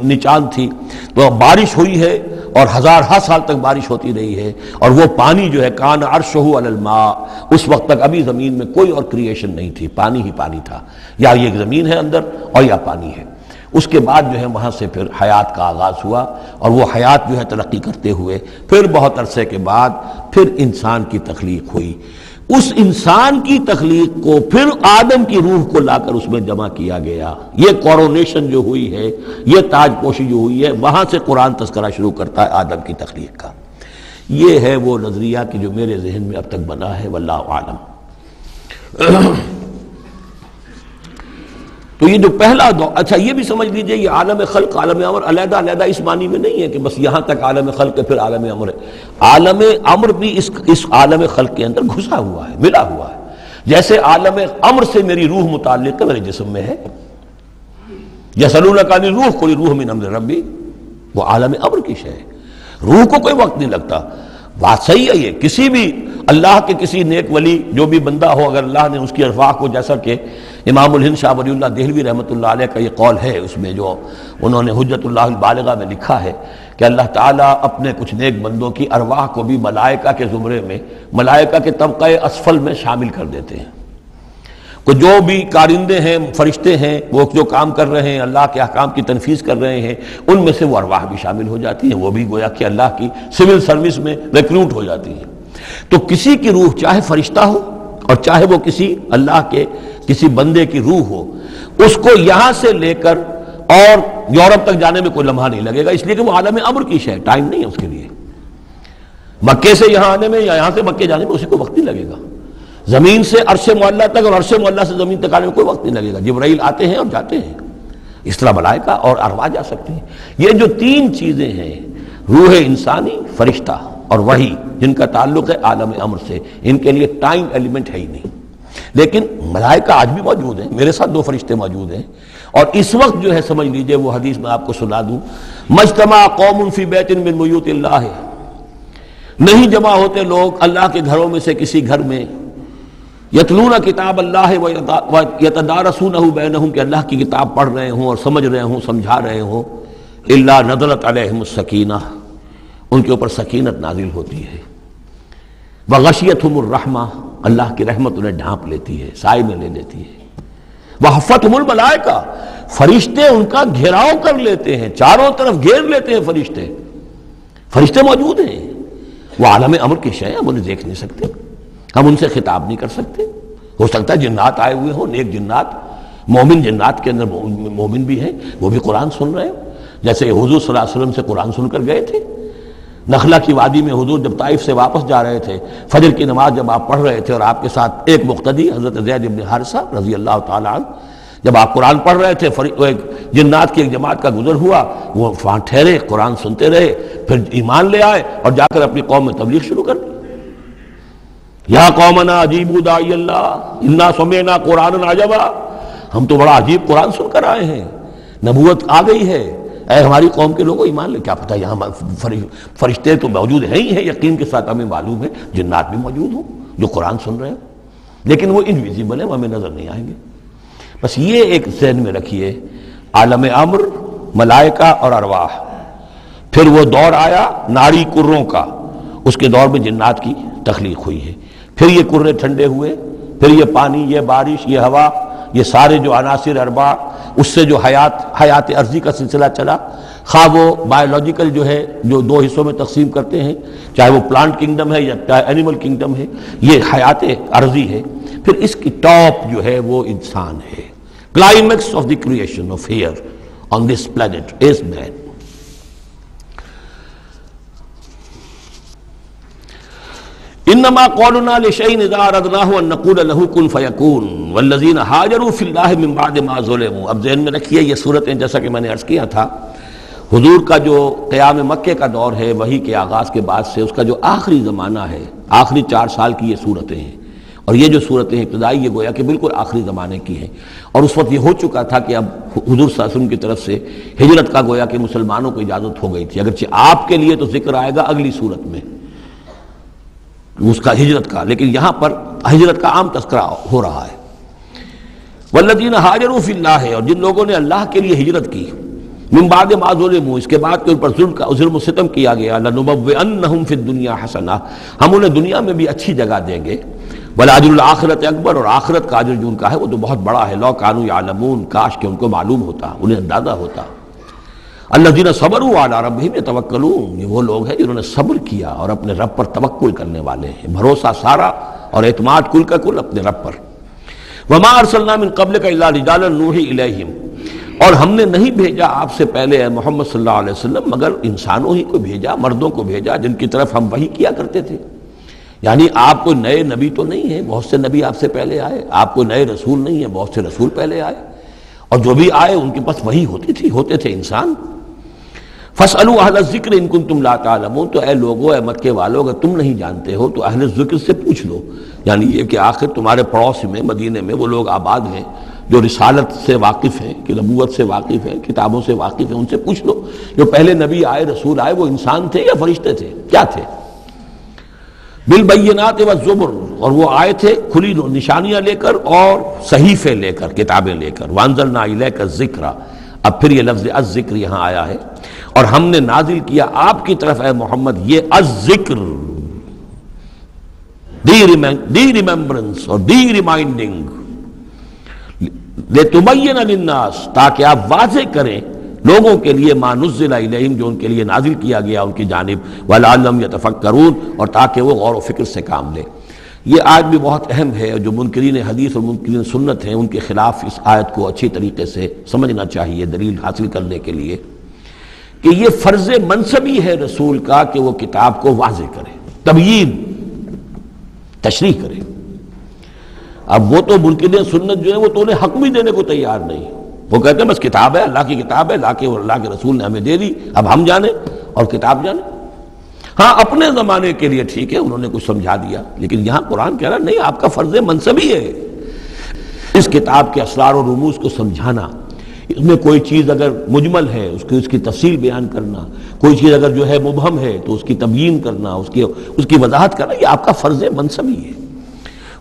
نچان تھی، تو بارش ہوئی ہے اور ہزارہا سال تک بارش ہوتی رہی ہے، اور وہ پانی جو ہے کان عرشہ علی الماء، اس وقت تک ابھی زمین میں کوئی اور کریشن نہیں تھی، پانی ہی پانی تھا، یا یہ زمین ہے اندر اور یا پانی ہے۔ اس کے بعد جو ہے وہاں سے پھر حیات کا آغاز ہوا، اور وہ حیات جو ہے ترقی کرتے ہوئے پھر بہت عرصے کے بعد پھر انسان کی تخلیق ہوئی۔ اس انسان کی تخلیق کو پھر آدم کی روح کو لا کر اس میں جمع کیا گیا۔ یہ کورونیشن جو ہوئی ہے، یہ تاج پوشی جو ہوئی ہے، وہاں سے قرآن تذکرہ شروع کرتا ہے آدم کی تخلیق کا۔ یہ ہے وہ نظریہ کہ جو میرے ذہن میں اب تک بنا ہے، واللہ عالم۔ تو یہ جو پہلا دور، اچھا یہ بھی سمجھ لیجئے، یہ عالم خلق عالم امر علیحدہ علیحدہ اس معنی میں نہیں ہے کہ بس یہاں تک عالم خلق ہے پھر عالم امر ہے۔ عالم امر بھی اس عالم خلق کے اندر گھسا ہوا ہے، ملا ہوا ہے۔ جیسے عالم امر سے میری روح متعلق ہے، میرے جسم میں ہے۔ یسألونک عن الروح قل الروح من امر ربی، وہ عالم امر کی شے ہے، روح کو کوئی وقت نہیں لگتا۔ بات صحیح ہے، یہ کسی بھی اللہ کے کسی نیک ولی جو بھی بندہ ہو، اگر اللہ نے اس کی ارواح کو، جیسا کہ امام الہند شاہ ولی اللہ دہلوی رحمۃ اللہ علیہ کا یہ قول ہے، اس میں جو انہوں نے حجت اللہ البالغہ میں لکھا ہے کہ اللہ تعالیٰ اپنے کچھ نیک بندوں کی ارواح کو بھی ملائکہ کے زمرے میں، ملائکہ کے طبقہ اسفل میں شامل کر دیتے ہیں۔ کہ جو بھی کارندے ہیں، فرشتے ہیں، وہ جو کام کر رہے ہیں، اللہ کے احکام کی تنفیذ کر رہے ہیں، ان میں سے وہ ارواح بھی شامل ہو جاتی ہیں، وہ بھی گویا کہ اللہ کی سول سروس میں ریکروٹ ہو جاتی ہیں۔ تو کسی کی روح چاہے فرشتہ ہو اور چاہے وہ کسی اللہ کے کسی بندے کی روح ہو، اس کو یہاں سے لے کر اور یورپ تک جانے میں کوئی لمحہ نہیں لگے گا، اس لیے کہ وہ عالم امر کی شے ہے، ٹائم نہیں ہے اس کے لیے۔ مکے سے یہاں آنے میں یا یہاں سے مکے جانے میں اسی کو وقت نہیں لگے گا۔ زمین سے عرش معلیٰ تک اور عرش معلیٰ سے زمین تک آنے میں کوئی وقت نہیں لگے گا۔ جبرائیل آتے ہیں اور جاتے ہیں، اس طرح ملائکہ اور ارواح جا سکتے ہیں۔ یہ جو تین چیزیں ہیں، روح انسانی، فرشتہ اور وحی، جن کا تعلق ہے عالم امر سے، ان کے لیے ٹائم ایلیمنٹ ہے ہی نہیں۔ لیکن ملائکہ آج بھی موجود ہیں، میرے ساتھ 2 فرشتے موجود ہیں، اور اس وقت جو ہے سمجھ لیجئے وہ حدیث میں آپ کو سنا دوں، مجتمع قوم فی بیت من بیوت اللہ، نہیں جمع ہوتے لوگ اللہ کے گھروں میں سے کسی گھر میں، یتلون کتاب اللہ ویتدارسونہ بینہم، کہ اللہ کی کتاب پڑھ رہے ہوں اور سمجھ رہے ہوں، سمجھا رہے ہوں، الا نزلت علیہم السکینہ، ان کے اوپر سکینت نازل ہوتی ہے، وغشیتہم الرحمہ، اللہ کی رحمت انہیں ڈھانپ لیتی ہے، سائے میں لے لیتی ہے، وحفتہم الملائکہ، فرشتے ان کا گھیراؤ کر لیتے ہیں، چاروں طرف گھیر لیتے ہیں فرشتے، فرشتے موجود ہیں، وہ عالم امر کی شے ہے، ہم انہیں دیکھ نہیں سکتے، ہم ان سے خطاب نہیں کر سکتے۔ ہو سکتا ہے جنات آئے ہوئے ہوں، نیک جنات، مومن جنات کے اندر مومن بھی ہیں، وہ بھی قرآن سن رہے ہیں، جیسے حضور صلی اللہ علیہ وسلم سے قرآن سن کر گئے تھے۔ نخلا کی وادی میں حضور جب طائف سے واپس جا رہے تھے، فجر کی نماز جب آپ پڑھ رہے تھے اور آپ کے ساتھ ایک مقتدی حضرت زید بن حارثہ رضی اللہ تعالیٰ عنہ، جب آپ قرآن پڑھ رہے تھے، ایک جنات کی ایک جماعت کا گزر ہوا، وہ وہاں ٹھہرے، قرآن سنتے رہے، پھر ایمان لے آئے اور جا کر اپنی قوم میں تبلیغ شروع کر دی۔ یا قومنا اجیبوا داعی اللہ انا سمعنا قرآنا عجبا، ہم تو بڑا عجیب قرآن سن کر آئے ہیں، نبوت آ گئی ہے، اے ہماری قوم کے لوگوں ایمان لے۔ کیا پتہ یہاں فرشتے تو موجود ہیں ہی ہیں، یقین کے ساتھ ہمیں معلوم ہے جنات بھی موجود ہوں جو قرآن سن رہے ہیں، لیکن وہ انویزیبل ہیں، وہ ہمیں نظر نہیں آئیں گے۔ بس یہ ایک ذہن میں رکھیے، عالم امر، ملائکہ اور ارواح۔ پھر وہ دور آیا ناڑی کروں کا، اس کے دور میں جنات کی تخلیق ہوئی ہے، پھر یہ کرے ٹھنڈے ہوئے، پھر یہ پانی، یہ بارش، یہ ہوا، یہ سارے جو عناصر اربع، اس سے جو حیات عرضی کا سلسلہ چلا، خواہ وہ بایولوجیکل جو ہے جو 2 حصوں میں تقسیم کرتے ہیں، چاہے وہ پلانٹ کنگڈم ہے یا چاہے اینیمل کنگڈم ہے، یہ حیات عرضی ہے۔ پھر اس کی ٹاپ جو ہے وہ انسان ہے، climax of the creation of here on this planet is man. انما قولنا لشيء اذا اردناه ان نقول له كن فيكون والذين هاجروا في الله من بعد ما ظلموا۔ اب ذہن میں رکھیے یہ صورتیں، جیسا کہ میں نے عرض کیا تھا، حضور کا جو قیام مکے کا دور ہے، وحی کے آغاز کے بعد سے اس کا جو آخری زمانہ ہے، آخری 4 سال کی یہ صورتیں ہیں، اور یہ جو صورتیں ابتدائی یہ گویا کہ بالکل آخری زمانے کی ہیں، اور اس وقت یہ ہو چکا تھا کہ اب حضور صلی اللہ علیہ وسلم کی طرف سے ہجرت کا گویا کہ مسلمانوں کو اجازت ہو گئی تھی، اگرچہ آپ کے لیے تو ذکر آئے گا اگلی صورت میں اس کا ہجرت کا، لیکن یہاں پر ہجرت کا عام تذکرہ ہو رہا ہے۔ والذین ہاجروا فی اللہ، اور جن لوگوں نے اللہ کے لیے ہجرت کی، من بعد ما ظلموا، اس کے بعد کہ ان پر ظلم و ستم کیا گیا، لنبوئنہم فی الدنیا حسنہ، ہم انہیں دنیا میں بھی اچھی جگہ دیں گے، وَلَأَجْرُ الْآخِرَةِ اکبر، اور آخرت کا اجر جو ان کا ہے وہ تو بہت بڑا ہے. لَوْ كَانُوا يَعْلَمُونَ، کاش کہ ان کو معلوم ہوتا، انہیں اندازہ ہوتا. الَّذِينَ صَبَرُوا عَلَىٰ رَبِّهِمْ يَتَوَكَّلُونَ، یہ وہ لوگ ہیں جنہوں نے صبر کیا اور اپنے رب پر توکل کرنے والے ہیں، بھروسہ سارا اور اعتماد کل کا کل اپنے رب پر. وَمَا أَرْسَلْنَا مِن قَبْلِكَ إِلَّا رِجَالًا نُوحِي إِلَيْهِمْ، اور ہم نے نہیں بھیجا آپ سے پہلے اے محمد صلی اللہ علیہ وسلم مگر انسانوں ہی کو بھیجا، مردوں کو بھیجا جن کی طرف ہم وحی کیا کرتے تھے. یعنی آپ کوئی نئے نبی تو نہیں ہیں، بہت سے نبی آپ سے پہلے آئے. آپ کوئی نئے رسول نہیں ہیں، بہت سے رسول پہلے آئے، اور جو بھی آئے ان کے پاس وحی ہوتے تھے انسان. فَاسْأَلُوا أَهْلَ الذِّكْرِ إِن كُنتُمْ لَا تَعْلَمُونَ، تو اے لوگو، اے مکے والو، اگر تم نہیں جانتے ہو تو اہل ذکر سے پوچھ لو. یعنی یہ کہ آخر تمہارے پڑوس میں مدینے میں وہ لوگ آباد ہیں جو رسالت سے واقف ہیں، کہ نبوت سے واقف ہیں، کتابوں سے واقف ہیں، ان سے پوچھ لو جو پہلے نبی آئے، رسول آئے، وہ انسان تھے یا فرشتے تھے، کیا تھے. بالبینات والزبر، اور وہ آئے تھے کھلی نشانیاں لے کر اور صحیفے لے کر، کتابیں لے کر. وانزلنا الیک الذکر، اب پھر یہ لفظ الذکر یہاں آیا ہے، اور ہم نے نازل کیا آپ کی طرف اے محمد یہ الذکر، دی ریممبرنس اور دی ریمائنڈنگ، لِتُبَيِّنَ لِلنَّاسِ، تاکہ آپ واضح کریں لوگوں کے لیے ما نزل الیہم، جو ان کے لیے نازل کیا گیا ان کی جانب، وَلَعَلَّهُمْ يَتَفَكَّرُونَ، اور تاکہ وہ غور و فکر سے کام لیں. یہ آیت بھی بہت اہم ہے، جو منکرین حدیث اور منکرین سنت ہیں ان کے خلاف اس آیت کو اچھی طریقے سے سمجھنا چاہیے دلیل حاصل کرنے کے لیے، کہ یہ فرض منصبی ہے رسول کا کہ وہ کتاب کو واضح کرے، تبیین، تشریح کرے. اب وہ تو منکرین سنت جو ہے وہ تو انہیں حق بھی دینے کو تیار نہیں، وہ کہتے ہیں بس کتاب ہے، اللہ کی کتاب ہے، اللہ کے رسول نے ہمیں دے دی، اب ہم جانیں اور کتاب جانیں. ہاں اپنے زمانے کے لیے ٹھیک ہے، انہوں نے کچھ سمجھا دیا، لیکن یہاں قرآن کہہ رہا نہیں، آپ کا فرض منصبی ہے اس کتاب کے اسرار و رموز کو سمجھانا. اس میں کوئی چیز اگر مجمل ہے اس کی تفصیل بیان کرنا، کوئی چیز اگر جو ہے مبہم ہے تو اس کی تبیین کرنا، اس کی وضاحت کرنا، یہ آپ کا فرض منصبی ہے.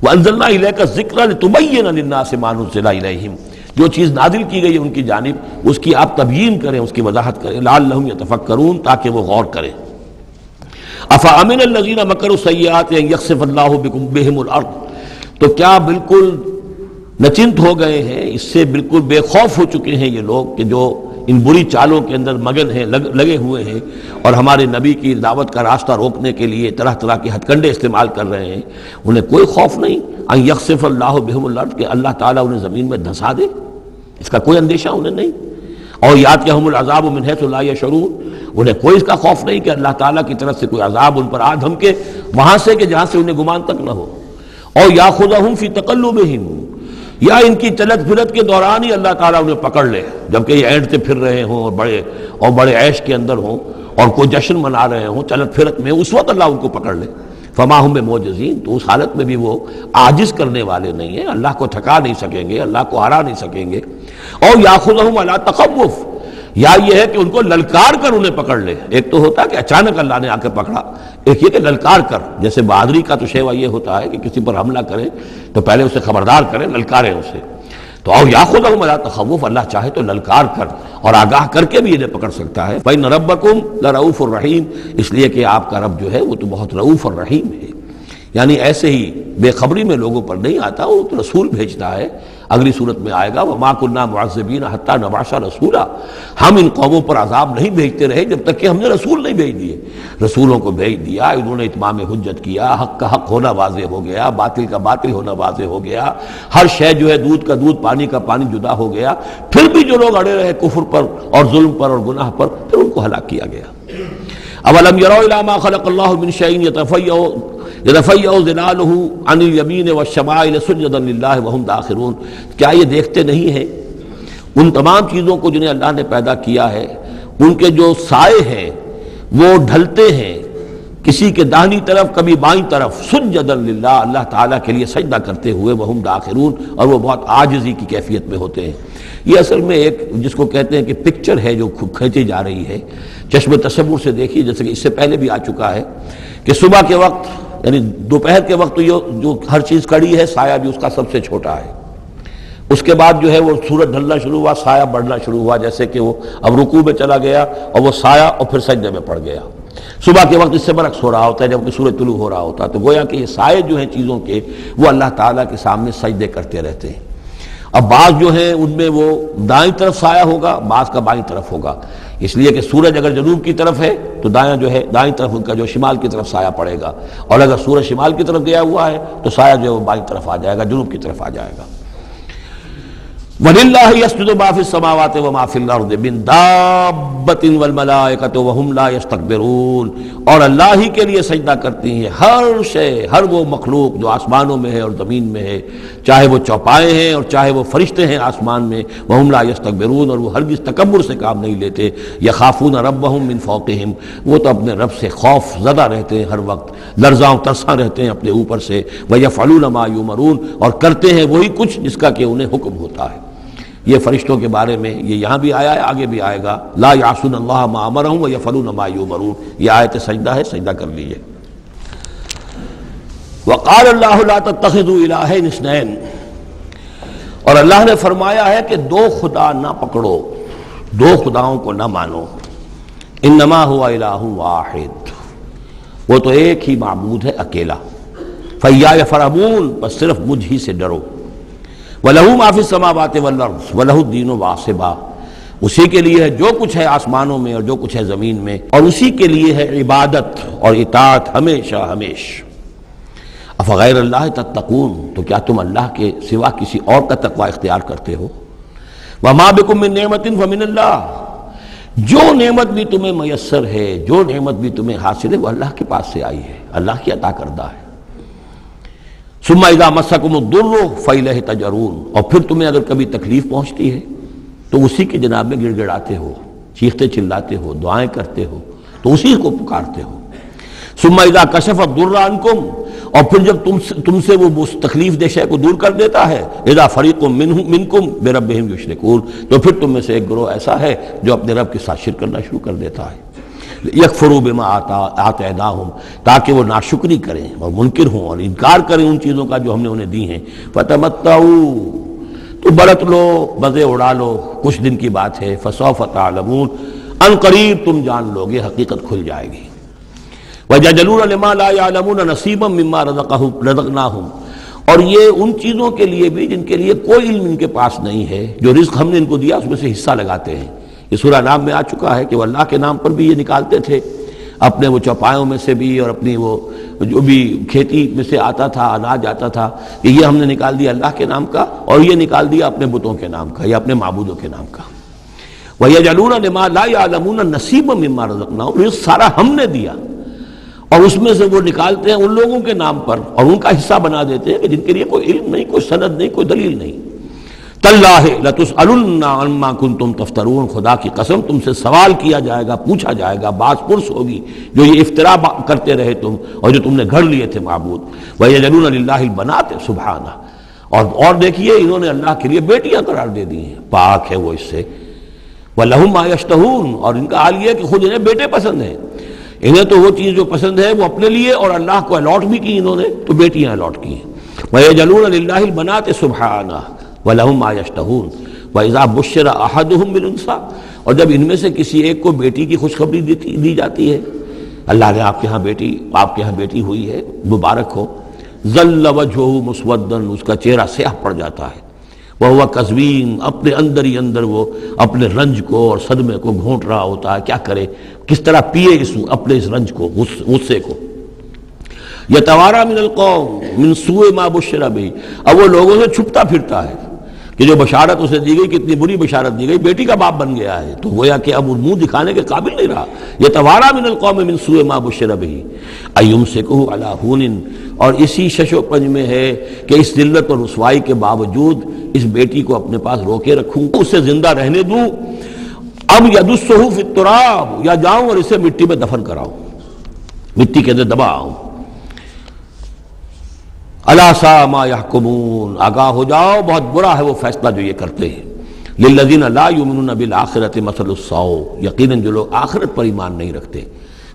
وَأَنزَلْنَا إِلَيْكَ الذِّكْرَ لِتُبَيِّنَ لِلنَّاسِ مَا نُزِّلَ إِلَيْهِمْ، جو چیز نازل کی گئی ان کی جانب اس کی آپ تبیین کریں، اس کی وضاحت کریں. لَعَلَّهُمْ يَتَفَكَّرُونَ، تاکہ وہ غور کریں. أَفَأَمِنَ الَّذِينَ مَكَرُوا السَّيِّئَاتِ أَن يَخْسِفَ اللَّهُ بِهِمُ الْأَرْضَ، تو کیا بالکل نچنت ہو گئے ہیں، اس سے بالکل بے خوف ہو چکے ہیں یہ لوگ کہ جو ان بری چالوں کے اندر مگن ہیں، لگے ہوئے ہیں، اور ہمارے نبی کی دعوت کا راستہ روکنے کے لیے طرح طرح کے ہتھ کنڈے استعمال کر رہے ہیں. انہیں کوئی خوف نہیں ان یخسف اللہ بہم الارض، کہ اللہ تعالیٰ انہیں زمین میں دھسا دے، اس کا کوئی اندیشہ انہیں نہیں. اور یاتیہم العذاب من حیث لا یشعرون، انہیں کوئی اس کا خوف نہیں کہ اللہ تعالیٰ کی طرف سے کوئی عذاب ان پر آ دھمکے وہاں سے کہ جہاں سے انہیں گمان تک نہ ہو. اور یاخذہم فی تقلبہم، یا ان کی چلت پھرت کے دوران ہی اللہ تعالیٰ انہیں پکڑ لے، جبکہ یہ اینٹتے پھر رہے ہوں اور بڑے عیش کے اندر ہوں اور کوئی جشن منا رہے ہوں چلت پھرت میں، اس وقت اللہ ان کو پکڑ لے. فما ہم بمعجزین، تو اس حالت میں بھی وہ عاجز کرنے والے نہیں ہیں، اللہ کو تھکا نہیں سکیں گے، اللہ کو ہرا نہیں سکیں گے. اور یاخذہم علی تخوف، یا یہ ہے کہ ان کو للکار کر انہیں پکڑ لے. ایک تو ہوتا ہے کہ اچانک اللہ نے آ کے پکڑا، ایک یہ کہ للکار کر، جیسے بہادری کا تو شیوا یہ ہوتا ہے کہ کسی پر حملہ کریں تو پہلے اسے خبردار کریں، للکاریں اسے. تو اور یاخذہم علی تخوف، اللہ چاہے تو للکار کر اور آگاہ کر کے بھی انہیں پکڑ سکتا ہے. فإن ربکم لرؤوف الرحیم، اس لیے کہ آپ کا رب جو ہے وہ تو بہت رؤوف اور رحیم ہے. یعنی ایسے ہی بے خبری میں لوگوں پر نہیں آتا، وہ تو رسول بھیجتا ہے. اگلی صورت میں آئے گا وما كنا معذبین حتی نبعث رسولا، ہم ان قوموں پر عذاب نہیں بھیجتے رہے جب تک کہ ہم نے رسول نہیں بھیج دیے. رسولوں کو بھیج دیا، انہوں نے اتمام حجت کیا، حق کا حق ہونا واضح ہو گیا، باطل کا باطل ہونا واضح ہو گیا، ہر شے جو ہے دودھ کا دودھ پانی کا پانی جدا ہو گیا. پھر بھی جو لوگ اڑے رہے کفر پر اور ظلم پر اور گناہ پر، پھر ان کو ہلاک کیا گیا. اولم يروا الى ما خلق الله من شيء يتفيأ ظلاله عن اليمين والشمائل سجدا لله وهم داخرون، کیا یہ دیکھتے نہیں ہیں ان تمام چیزوں کو جنہیں اللہ نے پیدا کیا ہے، ان کے جو سائے ہیں وہ ڈھلتے ہیں کسی کے داہنی طرف کبھی بائیں طرف، سجدا للہ، اللہ تعالیٰ کے لیے سجدہ کرتے ہوئے، وہم داخرون، اور وہ بہت عاجزی کی کیفیت میں ہوتے ہیں. یہ اصل میں ایک جس کو کہتے ہیں کہ پکچر ہے جو کھینچی جا رہی ہے، چشم تصور سے دیکھیے، جیسے کہ اس سے پہلے بھی آ چکا ہے کہ صبح کے وقت یعنی دوپہر کے وقت جو ہر چیز کڑی ہے، سایہ بھی اس کا سب سے چھوٹا ہے. اس کے بعد جو ہے وہ سورج ڈھلنا شروع ہوا، سایہ بڑھنا شروع ہوا، جیسے کہ وہ اب رکوع میں چلا گیا اور وہ سایہ اور پھر سجدے میں پڑ گیا. صبح کے وقت اس سے برعکس ہو رہا ہوتا ہے جب کہ سورج طلوع ہو رہا ہوتا ہے، تو گویا کہ یہ سائے جو ہیں چیزوں کے وہ اللہ تعالیٰ کے سامنے سجدے کرتے رہتے ہیں۔ اب بعض جو ہیں ان میں وہ دائیں طرف سایہ ہوگا، بعض کا بائیں طرف ہوگا، اس لیے کہ سورج اگر جنوب کی طرف ہے تو دایاں جو ہے دائیں طرف ان کا جو شمال کی طرف سایہ پڑے گا، اور اگر سورج شمال کی طرف گیا ہوا ہے تو سایہ جو ہے وہ بائیں طرف آ جائے گا، جنوب کی طرف آ جائے گا۔ وَلِلَّهِ يَسْجُدُ مَا فِي السَّمَاوَاتِ وَمَا فِي الْأَرْضِ مِن دَابَّةٍ وَالْمَلَائِكَةُ وَهُمْ لَا يَسْتَكْبِرُونَ، اور اللہ ہی کے لیے سجدہ کرتی ہیں ہر شے، ہر وہ مخلوق جو آسمانوں میں ہے اور زمین میں ہے، چاہے وہ چوپائے ہیں اور چاہے وہ فرشتے ہیں آسمان میں، وَهُمْ لَا يَسْتَكْبِرُونَ، اور وہ ہرگز تکبر سے کام نہیں لیتے۔ يَخَافُونَ رَبَّهُم مِّن فَوْقِهِمْ، وہ تو اپنے رب سے خوف زدہ رہتے ہیں، ہر وقت لرزاں ترساں رہتے ہیں اپنے اوپر سے۔ وَيَفْعَلُونَ مَا يُؤْمَرُونَ، اور کرتے ہیں وہی کچھ جس کا کہ انہیں حکم ہوتا ہے۔ یہ فرشتوں کے بارے میں یہ یہاں بھی آیا ہے، آگے بھی آئے گا، لا یعصون اللہ ما امرہم ویفعلون ما یؤمرون، یہ آیت سجدہ ہے، سجدہ کر لیجئے۔ وقال اللہ لا تتخذوا الہین اثنین، اور اللہ نے فرمایا ہے کہ دو خدا نہ پکڑو، دو خداؤں کو نہ مانو، انما هو الہ واحد، وہ تو ایک ہی معبود ہے اکیلا، فیایا فرحبون، بس صرف مجھ ہی سے ڈرو۔ وَلَهُ مَا فِي السَّمَاوَاتِ وَالْأَرْضِ وَلَهُ الدِّينُ وَاصِبًا، اسی کے لیے ہے جو کچھ ہے آسمانوں میں اور جو کچھ ہے زمین میں، اور اسی کے لیے ہے عبادت اور اطاعت ہمیشہ ہمیش۔ افغیر اللہ تتقون، تو کیا تم اللہ کے سوا کسی اور کا تقوی اختیار کرتے ہو؟ وَمَا بِكُم مِّن نِّعْمَةٍ فَمِنَ اللَّهِ، جو نعمت بھی تمہیں میسر ہے، جو نعمت بھی تمہیں حاصل ہے، وہ اللہ کے پاس سے آئی ہے، اللہ کی عطا کردہ ہے۔ ثم اذا مسکم الضر فالیہ تجرون، اور پھر تمہیں اگر کبھی تکلیف پہنچتی ہے تو اسی کے جناب میں گڑ گڑاتے ہو، چیختے چلاتے ہو، دعائیں کرتے ہو، تو اسی کو پکارتے ہو۔ ثم اذا کشف الضر عنکم، اور پھر جب تم سے وہ تکلیف دہ شے کو دور کر دیتا ہے، اذا فریق منکم بربہم یشرکون، تو پھر تم میں سے ایک گروہ ایسا ہے جو اپنے رب کے ساتھ شرک کرنا شروع کر دیتا ہے۔ یکفروا بما آتیناہم، تاکہ وہ ناشکری کریں اور منکر ہوں اور انکار کریں ان چیزوں کا جو ہم نے انہیں دی ہیں۔ فتمتعوا، تو برت لو، مزے اڑا لو، کچھ دن کی بات ہے۔ فسوف تعلمون، ان قریب تم جان لو گے، حقیقت کھل جائے گی۔ وَيَجْعَلُونَ لِمَا لَا يَعْلَمُونَ نَصِيبًا مِّمَّا رَزَقْنَاهُمْ، اور یہ ان چیزوں کے لیے بھی جن کے لیے کوئی علم ان کے پاس نہیں ہے، جو رزق ہم نے ان کو دیا اس میں سے حصہ لگاتے ہیں۔ یہ سورہ نام میں آ چکا ہے کہ وہ اللہ کے نام پر بھی یہ نکالتے تھے، اپنے وہ چوپایوں میں سے بھی اور اپنی وہ جو بھی کھیتی میں سے آتا تھا، اناج آتا تھا، کہ یہ ہم نے نکال دیا اللہ کے نام کا، اور یہ نکال دیا اپنے بتوں کے نام کا یا اپنے معبودوں کے نام کا۔ وَيَجْعَلُونَ لِمَا لَا يَعْلَمُونَ نَصِيبًا مِّمَّا رَزَقْنَاهُمْ، رزق سارا ہم نے دیا، اور اس میں سے وہ نکالتے ہیں ان لوگوں کے نام پر اور ان کا حصہ بنا دیتے ہیں کہ جن کے لیے کوئی علم نہیں، کوئی سند نہیں، کوئی دلیل نہیں۔ تاللہ لتسألن عما کنتم تفترون، خدا کی قسم تم سے سوال کیا جائے گا، پوچھا جائے گا، باز پرس ہوگی جو یہ افترا کرتے رہے تم اور جو تم نے گھڑ لیے تھے معبود۔ وَيَجْعَلُونَ لِلَّهِ الْبَنَاتِ سُبْحَانَهُ، اور دیکھیے انہوں نے اللہ کے لیے بیٹیاں قرار دے دی ہیں، پاک ہے وہ اس سے۔ وَلَهُم مَّا يَشْتَهُونَ، اور ان کا حال یہ ہے کہ خود انہیں بیٹے پسند ہیں، انہیں تو وہ چیز جو پسند ہے وہ اپنے لیے اور اللہ کو الاٹ بھی کی انہوں نے، تو بیٹیاں الاٹ کی ہیں۔ وَيَجْعَلُونَ لِلَّهِ الْبَنَاتِ سُبْحَانَهُ وَلَهُم مَّا يَشْتَهُونَ وَإِذَا بُشِّرَ أَحَدُهُم بِالْأُنثىٰ، اور جب ان میں سے کسی ایک کو بیٹی کی خوشخبری دی جاتی ہے، اللہ نے آپ کے ہاں بیٹی ہوئی ہے، مبارک ہو، ظَلَّ وَجْهُهُ مُسْوَدًّا، اس کا چہرہ سیاہ پڑ جاتا ہے، وَهُوَ كَظِيمٌ، اپنے اندر ہی اندر وہ اپنے رنج کو اور صدمے کو گھونٹ رہا ہوتا ہے، کیا کرے، کس طرح پیے اپنے اس رنج کو، غصے کو۔ یتوارا من القوم من سوء ما بشر به، اب وہ لوگوں سے چھپتا پھرتا ہے کہ جو بشارت اسے دی گئی کتنی بری بشارت دی گئی، بیٹی کا باپ بن گیا ہے، تو گویا کہ اب وہ منہ دکھانے کے قابل نہیں رہا۔ یتوارا من القوم من سوء ما بشر به ایمسکہ علی ہون، اور اسی شش و پنج میں ہے کہ اس ذلت اور رسوائی کے باوجود اس بیٹی کو اپنے پاس روکے رکھوں، اسے زندہ رہنے دوں، اب یدسہ فی التراب، یا جاؤں اور اسے مٹی میں دفن کراؤں، مٹی کے اندر دباؤں۔ الا ساء ما يحكمون، آگاہ ہو جاؤ بہت برا ہے وہ فیصلہ جو یہ کرتے ہیں۔ للذین لا یؤمنون بالآخرۃ مثل السوء، یقیناً جو لوگ آخرت پر ایمان نہیں رکھتے۔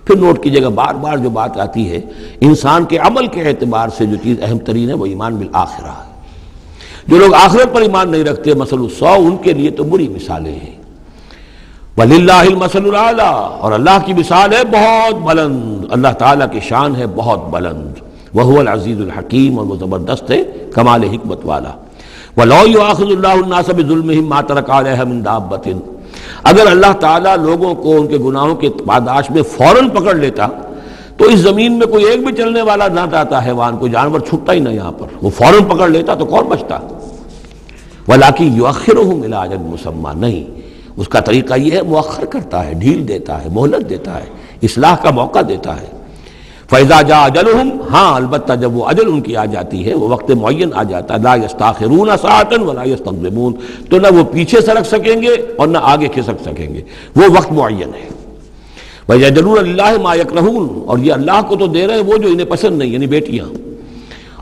پھر نوٹ کیجئے گا بار بار جو بات آتی ہے، انسان کے عمل کے اعتبار سے جو چیز اہم ترین ہے وہ ایمان بالآخرہ ہے۔ جو لوگ آخرت پر ایمان نہیں رکھتے مثل السوء، ان کے لیے تو بری مثالیں ہیں۔ وَلِلَّهِ الْمَثَلُ الْأَعْلَىٰ، اور اللہ کی مثال ہے بہت بلند، اللہ تعالیٰ کی شان ہے بہت بلند، وَهُوَ الْعَزِيزُ الْحَكِيمُ، اور وہ زبردست ہے کمال حکمت والا۔ وَلَوْ يُؤَاخِذُ اللَّهُ النَّاسَ بِظُلْمِهِمْ مَا تَرَكَ عَلَيْهَا مِن دَابَّةٍ، اگر اللہ تعالیٰ لوگوں کو ان کے گناہوں کے پاداش میں فوراً پکڑ لیتا تو اس زمین میں کوئی ایک بھی چلنے والا نہ رہتا، حیوان کوئی جانور چھٹتا ہی نہ، یہاں پر وہ فوراً پکڑ لیتا تو کون بچتا؟ وَلَٰكِن يُؤَخِّرُهُمْ إِلَىٰ أَجَلٍ مُّسَمًّى، نہیں، اس کا طریقہ یہ ہے مؤخر کرتا ہے، ڈھیل دیتا ہے، مہلت دیتا ہے، اصلاح کا موقع دیتا ہے۔ فَإِذَا جَاءَ أَجَلُهُمْ، ہاں البتہ جب وہ اجل ان کی آ جاتی ہے، وہ وقت معین آ جاتا ہے، لَا يَسْتَأْخِرُونَ سَاعَةً وَلَا يَسْتَقْدِمُونَ، تو نہ وہ پیچھے سرک سکیں گے اور نہ آگے کھسک سکیں گے، وہ وقت معین ہے۔ وَيَجْعَلُونَ لِلَّهِ مَا يَكْرَهُونَ، اور یہ اللہ کو تو دے رہے ہیں وہ جو انہیں پسند نہیں، یعنی بیٹیاں،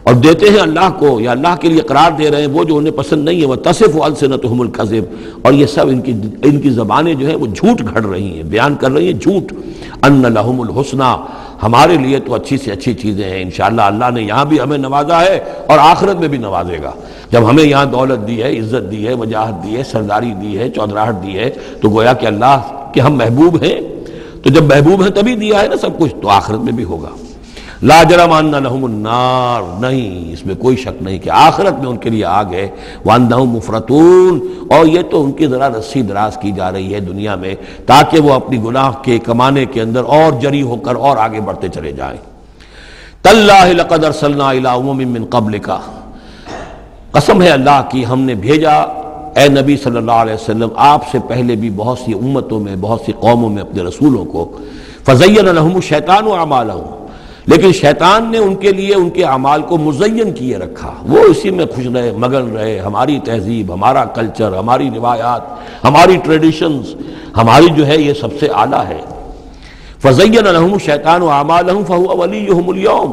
اور دیتے ہیں اللہ کو یا اللہ کے لیے قرار دے رہے ہیں وہ جو انہیں پسند نہیں ہے، وَتَصِفُ أَلْسِنَتُهُمُ الْكَذِبَ، اور یہ سب ان کی زبانیں جو ہیں وہ جھوٹ گھڑ رہی ہیں، بیان کر رہی ہیں جھوٹ۔ أَنَّ لَهُمُ الْحُسْنَى، ہمارے لیے تو اچھی سے اچھی چیزیں ہیں، انشاءاللہ اللہ نے یہاں بھی ہمیں نوازا ہے اور آخرت میں بھی نوازے گا۔ جب ہمیں یہاں دولت دی ہے، عزت دی ہے، وجاہت دی ہے، سرداری دی ہے، چودراہٹ دی ہے، تو گویا کہ اللہ کے ہم محبوب ہیں، تو جب محبوب ہیں تبھی دیا ہے نا سب کچھ، تو آخرت میں بھی ہوگا۔ لا جرم ان لهم النار، نہیں، اس میں کوئی شک نہیں کہ آخرت میں ان کے لیے آگ ہے۔ وانہم مفرطون، اور یہ تو ان کی ذرا رسی دراز کی جا رہی ہے دنیا میں تاکہ وہ اپنی گناہ کے کمانے کے اندر اور جری ہو کر اور آگے بڑھتے چلے جائیں۔ تاللہ لقد ارسلنا الی امم من قبلک، قسم ہے اللہ کی ہم نے بھیجا اے نبی صلی اللہ علیہ وسلم آپ سے پہلے بھی بہت سی امتوں میں، بہت سی قوموں میں اپنے رسولوں کو۔ فزین لهم الشیطان اعمالهم، لیکن شیطان نے ان کے لیے ان کے اعمال کو مزین کیے رکھا، وہ اسی میں خوش رہے، مگن رہے، ہماری تہذیب، ہمارا کلچر، ہماری روایات، ہماری ٹریڈیشنز، ہماری جو ہے یہ سب سے اعلیٰ ہے۔ فزین لهم الشیطان اعمالهم فهو ولیہم اليوم،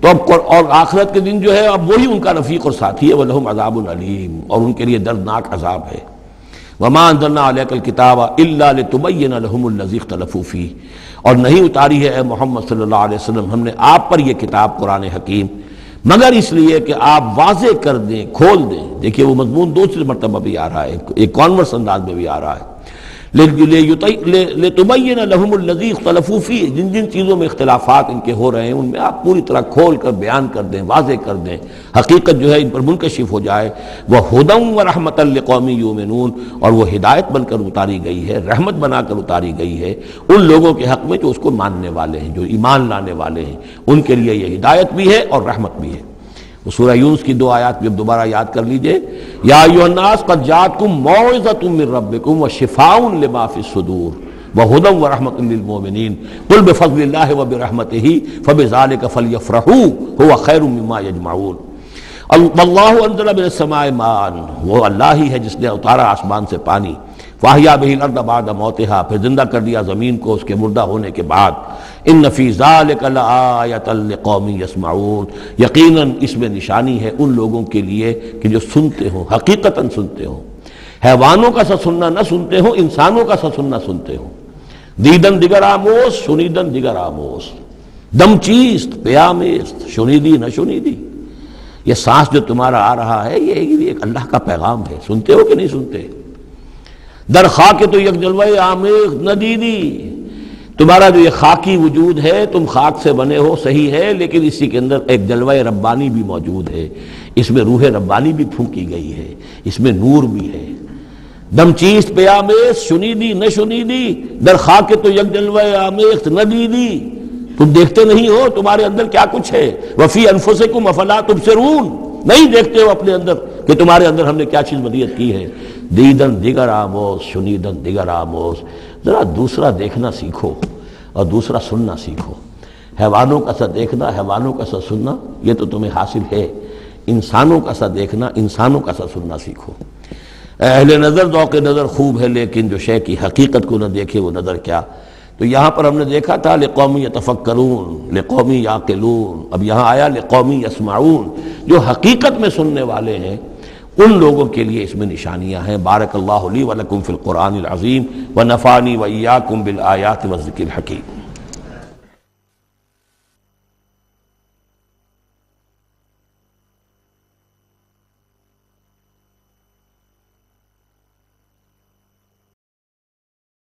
تو اب اور آخرت کے دن جو ہے اب وہی ان کا رفیق اور ساتھی ہے، وَلَهُمْ عَذَابٌ علیم، اور ان کے لیے دردناک عذاب ہے۔ وَمَا أَنزَلْنَا عَلَيْكَ الْكِتَابَ إِلَّا لِتُبَيِّنَ لَهُمُ الَّذِي اخْتَلَفُوا فِيهِ، اور نہیں اتاری ہے اے محمد صلی اللہ علیہ وسلم ہم نے آپ پر یہ کتاب قرآن حکیم مگر اس لیے کہ آپ واضح کر دیں، کھول دیں۔ دیکھیے وہ مضمون دوسری مرتبہ بھی آ رہا ہے، ایک کانورس انداز میں بھی آ رہا ہے، لِتُبَيِّنَ لَهُمُ الَّذِي اخْتَلَفُوا فِيهِ، جن جن چیزوں میں اختلافات ان کے ہو رہے ہیں ان میں آپ پوری طرح کھول کر بیان کر دیں، واضح کر دیں، حقیقت جو ہے ان پر منکشف ہو جائے۔ وَهُدًى وَرَحْمَةً لِقَوْمٍ يُؤْمِنُونَ، اور وہ ہدایت بن کر اتاری گئی ہے، رحمت بنا کر اتاری گئی ہے ان لوگوں کے حق میں جو اس کو ماننے والے ہیں، جو ایمان لانے والے ہیں، ان کے لیے یہ ہدایت بھی ہے اور رحمت بھی ہے۔ سورہ یونس کی دو آیات بھی اب دوبارہ یاد کر لیجئے، یا ایھا الناس قد جاءتکم موعظۃ من ربکم وشفاء لما فی الصدور وہدی ورحمۃ للمؤمنین قل بفضل اللہ وبرحمتہ فبذلک فلیفرحوا ھو خیر مما یجمعون۔ اللہ انزل من السماء ماء، وہ اللہ ہی ہے جس نے اتارا آسمان سے پانی، فاحیا بہ الارض بعد موتہا، پھر زندہ کر دیا زمین کو اس کے مردہ ہونے کے بعد۔ ان فی ذلک لآیۃ لقوم یسمعون، یقیناً اس میں نشانی ہے ان لوگوں کے لیے کہ جو سنتے ہوں، حقیقتاً سنتے ہوں، حیوانوں کا سا سننا نہ سنتے ہوں، انسانوں کا سا سننا سنتے ہوں۔ دیدن دیگر آموز، شنیدن دیگر آموز، دم چیست پیامیست، شنیدی نہ شنیدی، یہ سانس جو تمہارا آ رہا ہے یہ ایک اللہ کا پیغام ہے، سنتے ہو کہ نہیں سنتے؟ در خاک تو یک جلوہ آمیخ ندیدی، تمہارا جو یہ خاکی وجود ہے تم خاک سے بنے ہو صحیح ہے، لیکن اسی کے اندر ایک جلوہ ربانی بھی موجود ہے، اس میں روح ربانی بھی پھونکی گئی ہے، اس میں نور بھی ہے۔ دم چیست پیامیست، شنیدی نہ شنیدی، در خاک تو یک جلوہ آمیخ ندیدی، تم دیکھتے نہیں ہو تمہارے اندر کیا کچھ ہے۔ وفی انفسکم افلا تبصرون، نہیں دیکھتے ہو اپنے اندر کہ تمہارے اندر ہم نے کیا چیز مدیت کی ہے۔ دیدن دیگر آموز، شنیدن دیگر آموز، ذرا دوسرا دیکھنا سیکھو اور دوسرا سننا سیکھو۔ حیوانوں کا سا دیکھنا، حیوانوں کا سا سننا یہ تو تمہیں حاصل ہے، انسانوں کا سا دیکھنا، انسانوں کا سا سننا سیکھو۔ اہل نظر ذوق نظر خوب ہے لیکن جو شے کی حقیقت کو نہ دیکھے وہ نظر کیا۔ تو یہاں پر ہم نے دیکھا تھا لقوم یتفکرون، لقوم یعقلون، اب یہاں آیا لقوم یسمعون، جو حقیقت میں سننے والے ہیں ان لوگوں کے لیے اس میں نشانیاں ہیں۔ بارک اللہ لی ولکم فی القرآن العظیم ونفعنی وإیاکم بالآیات والذکر الحکیم۔